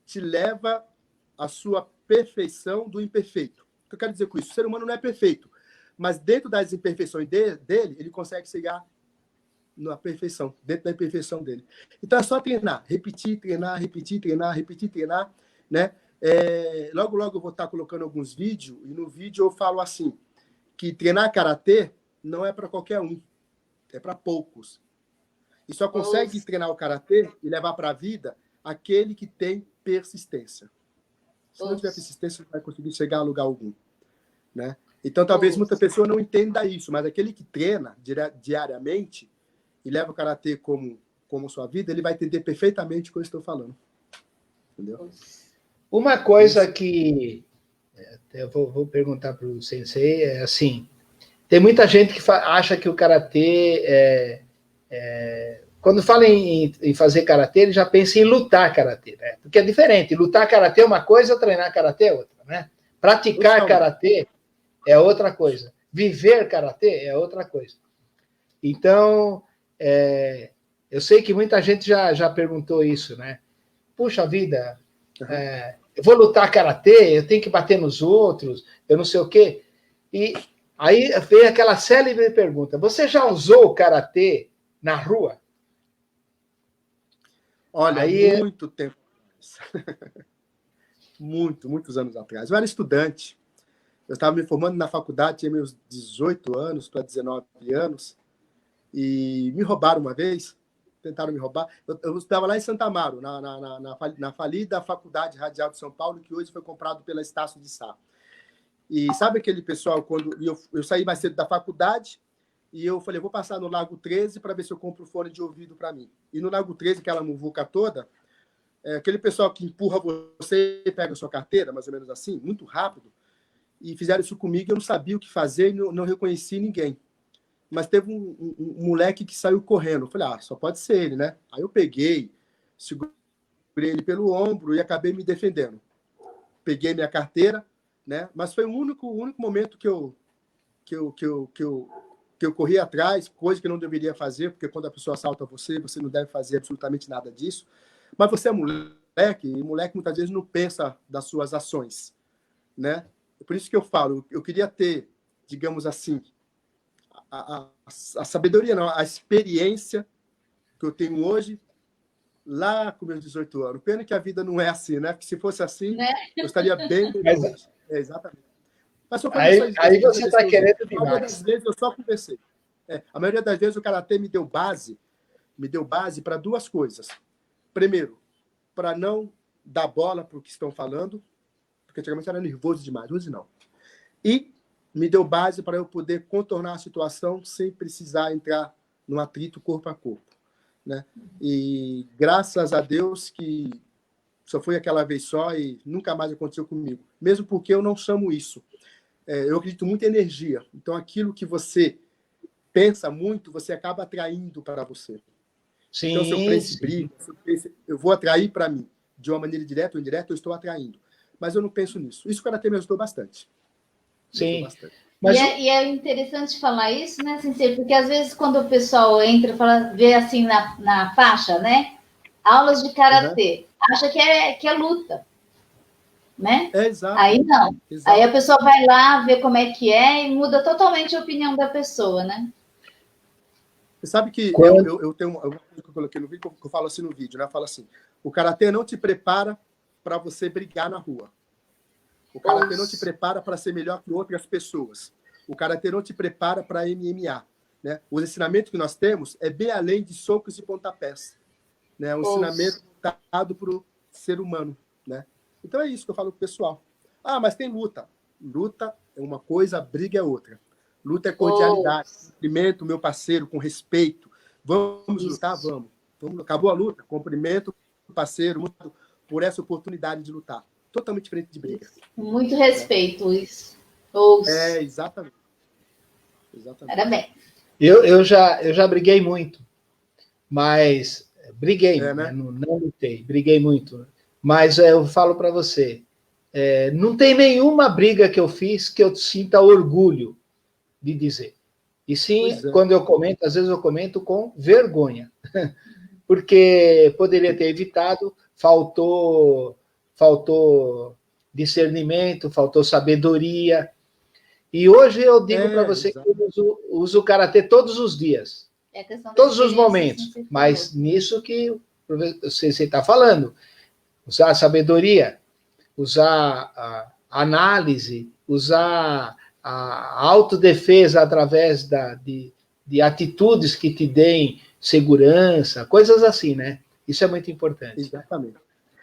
te leva à sua perfeição do imperfeito. O que eu quero dizer com isso? O ser humano não é perfeito, mas dentro das imperfeições dele, ele consegue chegar na perfeição, dentro da imperfeição dele. Então é só treinar, repetir, treinar, repetir, treinar, repetir, treinar, né? Logo eu vou estar colocando alguns vídeos, e no vídeo eu falo assim, que treinar karatê não é para qualquer um, é para poucos. E só consegue treinar o karatê e levar para a vida aquele que tem persistência. Se não tiver persistência, não vai conseguir chegar a lugar algum, né? Então, talvez muita pessoa não entenda isso, mas aquele que treina diariamente e leva o karatê como sua vida, ele vai entender perfeitamente o que eu estou falando. Entendeu? Uma coisa que eu vou perguntar para o sensei é assim: tem muita gente que acha que o karatê quando fala em fazer karatê, ele já pensa em lutar karatê, né? Porque é diferente. Lutar karatê é uma coisa, treinar karatê é outra, né? Praticar karatê é outra coisa. Viver karatê é outra coisa. Então, eu sei que muita gente já perguntou isso, né? Puxa vida, eu vou lutar karatê, eu tenho que bater nos outros, eu não sei o quê. E aí vem aquela célebre pergunta: você já usou o karatê na rua? Olha, muito tempo. Muitos anos atrás. Eu era estudante. Eu estava me formando na faculdade, tinha meus 18 anos para 19 anos, e me roubaram uma vez, tentaram me roubar. Eu estava lá em Santa Amaro, na falida Faculdade Radial de São Paulo, que hoje foi comprado pela Estácio de Sá. E sabe aquele pessoal, quando eu saí mais cedo da faculdade, e eu falei, vou passar no Lago 13 para ver se eu compro fone de ouvido para mim. E no Lago 13, aquela muvuca toda, aquele pessoal que empurra você e pega a sua carteira, mais ou menos assim, muito rápido, e fizeram isso comigo, eu não sabia o que fazer e não reconheci ninguém. Mas teve um moleque que saiu correndo. Eu falei, só pode ser ele, né? Aí eu peguei, segurei ele pelo ombro e acabei me defendendo. Peguei minha carteira, né? Mas foi o único momento que eu corri atrás, coisa que eu não deveria fazer, porque quando a pessoa assalta você não deve fazer absolutamente nada disso. Mas você é moleque, e moleque muitas vezes não pensa das suas ações, né? Por isso que eu falo, eu queria ter, digamos assim, a sabedoria, não, a experiência que eu tenho hoje, lá com meus 18 anos. Pena que a vida não é assim, né? Porque se fosse assim, eu estaria bem longe. Exatamente. Mas aí você está querendo demais. A maioria das vezes eu só conversei. A maioria das vezes o karatê me deu base para duas coisas. Primeiro, para não dar bola para o que estão falando, porque antigamente eu era nervoso demais, hoje não. E me deu base para eu poder contornar a situação sem precisar entrar num atrito corpo a corpo, né? E graças a Deus que só foi aquela vez só e nunca mais aconteceu comigo. Mesmo porque eu não chamo isso. Eu acredito muito em energia. Então, aquilo que você pensa muito, você acaba atraindo para você. Sim, então, se eu penso briga, eu vou atrair para mim. De uma maneira direta ou indireta, eu estou atraindo. Mas eu não penso nisso. Isso o karatê me ajudou bastante. Sim. Mas e é interessante falar isso, né, Sensei? Porque às vezes quando o pessoal entra, vê assim na faixa, né? Aulas de karatê, acha que é luta, né? Exato. Aí não. Exato. Aí a pessoa vai lá, vê como é que é e muda totalmente a opinião da pessoa, né? Você sabe que eu tenho uma coisa que eu coloquei no vídeo, que eu falo assim no vídeo, né? Eu falo assim, o karatê não te prepara para você brigar na rua. O karatê não te prepara para ser melhor que outras pessoas. O karatê não te prepara para MMA, né? Os ensinamentos que nós temos é bem além de socos e pontapés, né? Um ensinamento dado para o ser humano, né? Então é isso que eu falo pro pessoal. Mas tem luta. Luta é uma coisa, briga é outra. Luta é cordialidade, cumprimento meu parceiro com respeito. Vamos lutar, vamos. Acabou a luta, cumprimento o parceiro por essa oportunidade de lutar. Totalmente diferente de briga. Muito respeito, isso. Exatamente. Parabéns. Eu já briguei muito, mas briguei, né? Não lutei, briguei muito. Mas eu falo para você, não tem nenhuma briga que eu fiz que eu sinta orgulho de dizer. E sim, quando eu comento, às vezes eu comento com vergonha, porque poderia ter evitado, faltou discernimento, faltou sabedoria. E hoje eu digo para você que eu uso o karatê todos os dias, todos os momentos, mas nisso que você está falando, usar a sabedoria, usar a análise, usar a autodefesa através de atitudes que te deem segurança, coisas assim, né? Isso é muito importante. Exatamente.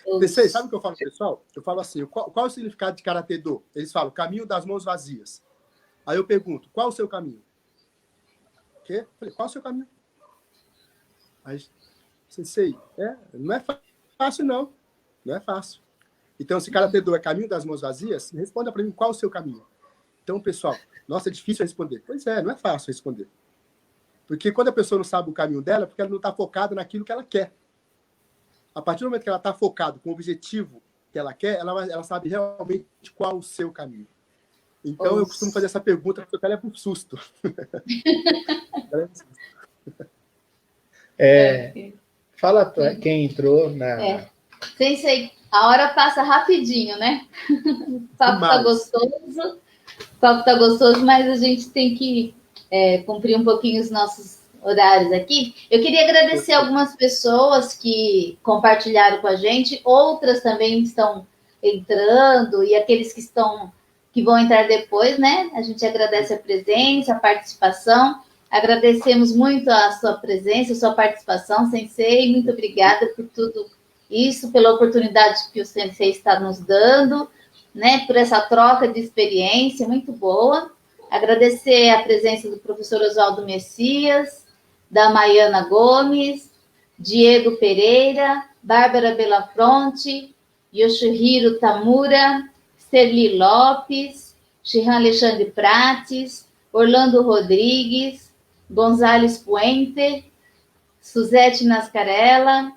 Vocês sabe o que eu falo, pessoal? Eu falo assim, qual é o significado de Karatê Do? Eles falam, caminho das mãos vazias. Aí eu pergunto, qual o seu caminho? O quê? Eu falei, qual o seu caminho? Aí, Sensei, não é fácil, não. Não é fácil. Então, se Karatê Do é caminho das mãos vazias, responda para mim qual o seu caminho. Então, pessoal, nossa, é difícil responder. Pois é, não é fácil responder. Porque quando a pessoa não sabe o caminho dela, é porque ela não está focada naquilo que ela quer. A partir do momento que ela está focada com o objetivo que ela quer, ela sabe realmente qual o seu caminho. Então, eu costumo fazer essa pergunta, porque ela é por susto. Fala para quem entrou na... Sensei, a hora passa rapidinho, né? O papo tá gostoso, mas a gente tem que cumprir um pouquinho os nossos horários aqui. Eu queria agradecer algumas pessoas que compartilharam com a gente, outras também estão entrando, e aqueles que vão entrar depois, né? A gente agradece a presença, a participação. Agradecemos muito a sua presença, a sua participação, Sensei. Muito obrigada por tudo isso, pela oportunidade que o Sensei está nos dando, né? Por essa troca de experiência muito boa. Agradecer a presença do professor Oswaldo Messias, da Maiana Gomes, Diego Pereira, Bárbara Belafronte, Yoshihiro Tamura, Sterli Lopes, Shihan Alexandre Prates, Orlando Rodrigues, Gonzales Puente, Suzete Nascarella,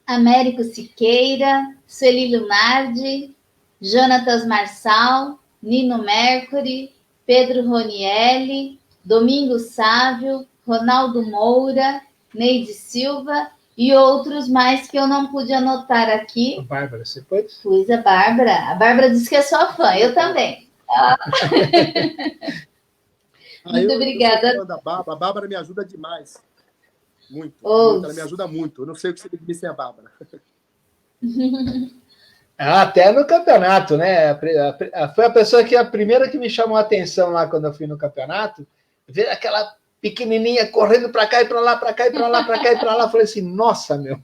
Américo Siqueira, Sueli Lunardi, Jonatas Marçal, Nino Mercury, Pedro Ronielli, Domingos Sávio, Ronaldo Moura, Neide Silva e outros mais que eu não pude anotar aqui. Bárbara, você pode? Pus a Bárbara. A Bárbara disse que é sua fã, eu também. Muito obrigada. A Bárbara me ajuda demais. Muito. Ela me ajuda muito. Eu não sei o que você disse sem a Bárbara. Até no campeonato, né? Foi a pessoa que a primeira que me chamou a atenção lá quando eu fui no campeonato, ver aquela pequenininha correndo para cá e para lá, para cá e para lá, para cá e para lá. Eu falei assim, nossa, meu.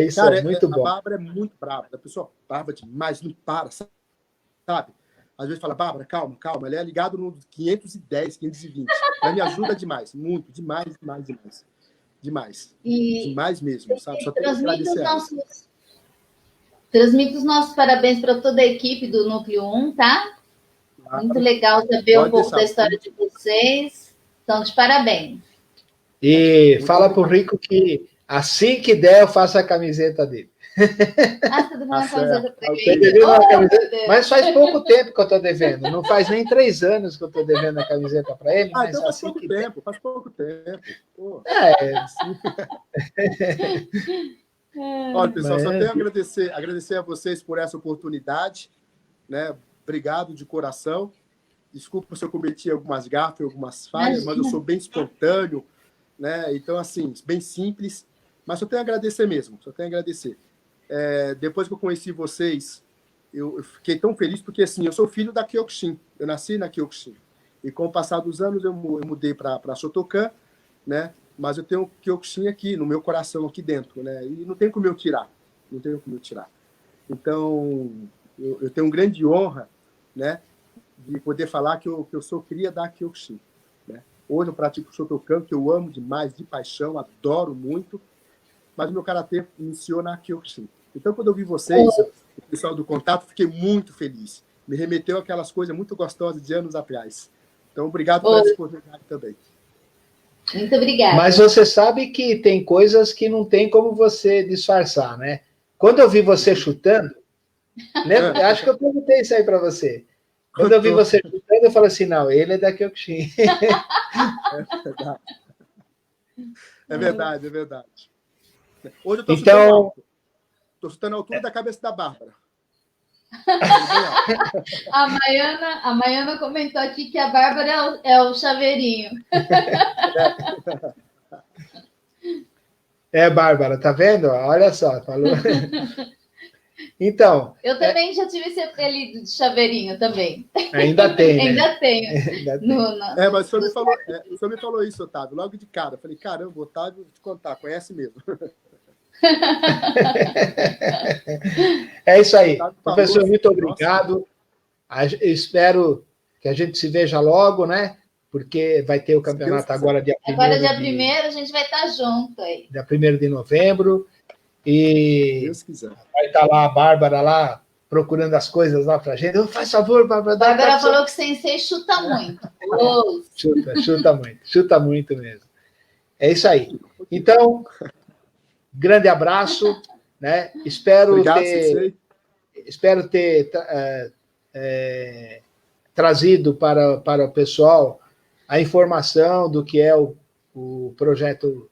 Isso. Cara, é muito bom. A Bárbara é muito brava. A pessoa brava demais, não para, sabe? Às vezes fala, Bárbara, calma. Ele é ligado no 510, 520. Ela me ajuda demais, muito, demais. Demais mesmo, sabe? Só tenho que agradecer ela. Transmito os nossos parabéns para toda a equipe do Núcleo 1, tá? Muito legal saber um pouco da história de vocês. Então, de parabéns. E fala pro Rico que assim que der, eu faço a camiseta dele. Você tá devendo camiseta para ele? Mas faz pouco tempo que eu estou devendo. Não faz nem 3 anos que eu estou devendo a camiseta para ele. Mas então faz pouco tempo. Pô. Olha, pessoal, só tenho a agradecer a vocês por essa oportunidade, né? Obrigado de coração. Desculpa se eu cometi algumas gafas, algumas falhas, mas eu sou bem espontâneo, né? Então, assim, bem simples. Mas só tenho a agradecer mesmo, depois que eu conheci vocês, eu fiquei tão feliz, porque, assim, eu sou filho da Kyokushin. Eu nasci na Kyokushin. E com o passar dos anos, eu mudei para Shotokan, né? Mas eu tenho Kyokushin aqui, no meu coração, aqui dentro, né? E não tem como eu tirar. Então, eu tenho uma grande honra, né? De poder falar que eu sou cria da Kyokushin, né? Hoje eu pratico Shotokan, que eu amo demais, de paixão, adoro muito. Mas o meu karatê iniciou na Kyokushin. Então, quando eu vi vocês, o pessoal do contato, fiquei muito feliz. Me remeteu aquelas coisas muito gostosas de anos atrás. Então, obrigado por essa oportunidade também. Muito obrigada. Mas você sabe que tem coisas que não tem como você disfarçar, né? Quando eu vi você chutando, lembra? Acho que eu perguntei isso aí para você. Quando eu vi você chutando, eu falei assim, não, ele é da Kyokushin. É verdade, é verdade. Hoje eu estou Então, chutando alto. Estou chutando a altura da cabeça da Bárbara. A Maiana comentou aqui que a Bárbara é o chaveirinho. Bárbara, tá vendo? Olha só, falou. Então. Eu também já tive esse apelido de chaveirinho também. Ainda tem, né? Ainda tenho. Ainda tem. Mas o senhor me falou isso, Otávio, logo de cara. Eu falei, caramba, Otávio, vou te contar, conhece mesmo. É isso aí. Professor, muito obrigado. Eu espero que a gente se veja logo, né? Porque vai ter o campeonato agora dia 1º. Agora, dia 1º, a gente vai estar junto aí. Dia 1º de novembro. E Deus quiser. Vai estar lá a Bárbara lá, procurando as coisas lá pra gente. Faz favor, Bárbara. A Bárbara falou que o sensei chuta muito. Chuta muito mesmo. É isso aí. Então, grande abraço, né? Espero ter trazido para o pessoal a informação do que é o projeto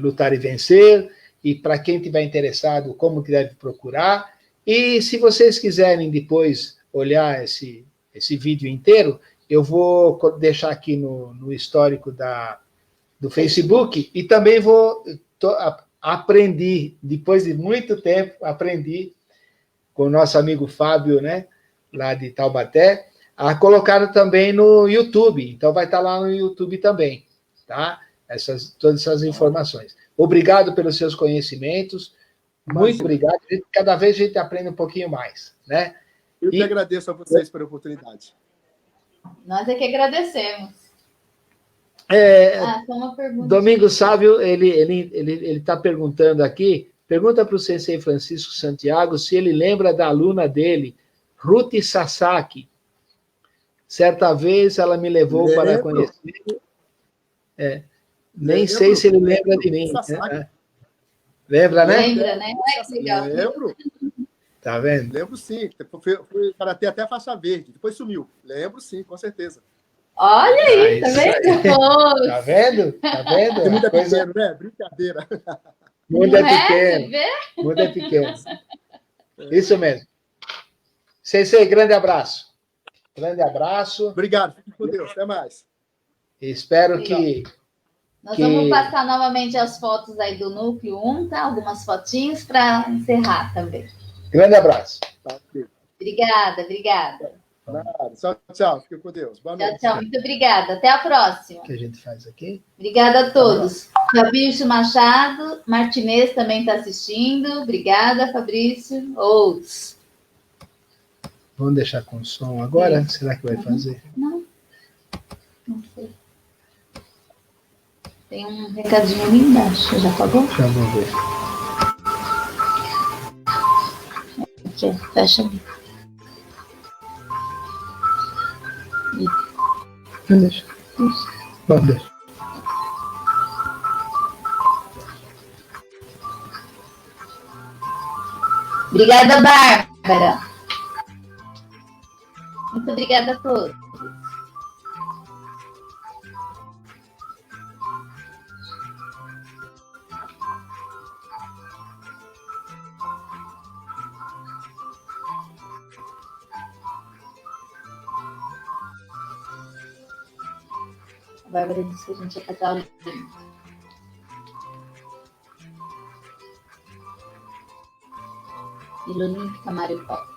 Lutar e Vencer, e para quem estiver interessado, como que deve procurar. E se vocês quiserem depois olhar esse vídeo inteiro, eu vou deixar aqui no histórico do Facebook, e também aprendi, depois de muito tempo, com o nosso amigo Fábio, né, lá de Taubaté, a colocar também no YouTube. Então vai estar lá no YouTube também, tá? Todas essas informações. Obrigado pelos seus conhecimentos. Muito obrigado. Cada vez a gente aprende um pouquinho mais, né? Eu que agradeço a vocês pela oportunidade. Nós é que agradecemos. Só uma pergunta. Domingos Sávio, ele está perguntando aqui, pergunta para o Sensei Francisco Santiago se ele lembra da aluna dele, Ruth Sasaki. Certa vez ela me levou para conhecer. Nem sei se ele lembra de mim. Lembra, né? Lembra, né? Olha que legal. Lembro. Tá vendo? Lembro sim. Fui karatê até faixa verde. Depois sumiu. Lembro sim, com certeza. Olha aí, tá vendo? Tá vendo? Tá vendo? Tem muita coisa, né? Brincadeira. Mundo é pequeno. Mundo é pequeno. Isso mesmo. Sensei, grande abraço. Grande abraço. Obrigado. Fique com Deus. Até mais. Espero que... Nós vamos passar novamente as fotos aí do Núcleo 1, tá? Algumas fotinhos para encerrar também. Grande abraço. Obrigada. Tchau, tchau. Fique com Deus. Boa noite. Tchau. Muito obrigada. Até a próxima. O que a gente faz aqui? Obrigada a todos. Fabrício Machado, Martinez também está assistindo. Obrigada, Fabrício. Outros. Vamos deixar com som agora? Será que vai fazer? Não sei. Tem um recadinho ali embaixo. Já pagou? Já vou ver. Aqui, fecha ali. Não deixa. Vamos deixar. Obrigada, Bárbara. Muito obrigada a todos. A Bárbara disse que a gente ia passar o link. E no link tá Mário Paulo.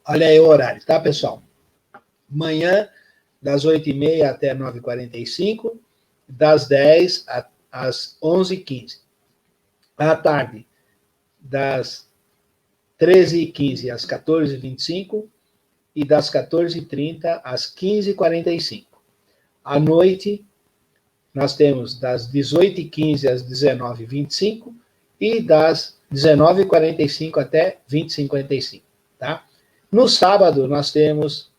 Olha aí o horário, tá, pessoal? Manhã, das 8h30 até 9h45, das 10 às 11h15. À tarde, das 13h15 às 14h25 e das 14h30 às 15h45. À noite, nós temos das 18h15 às 19h25 e das 19h45 até 20h55, tá? No sábado, nós temos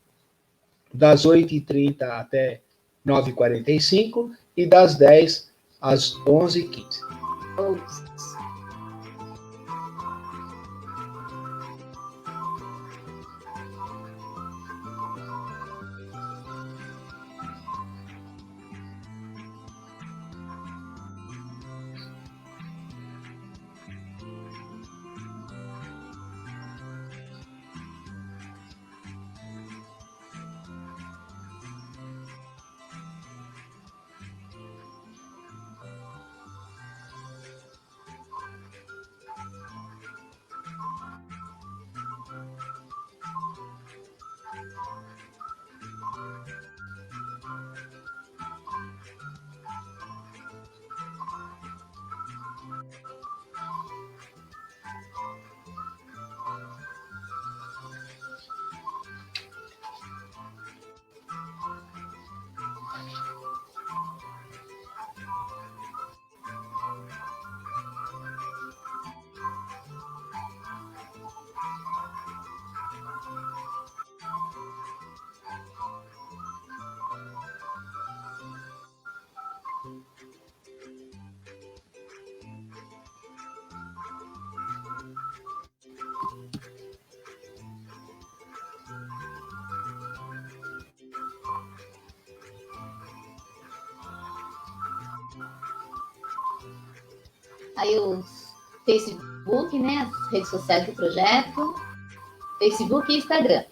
das 8h30 até 9h45 e das 10 às 11h15. Aí o Facebook, né, as redes sociais do projeto, Facebook e Instagram.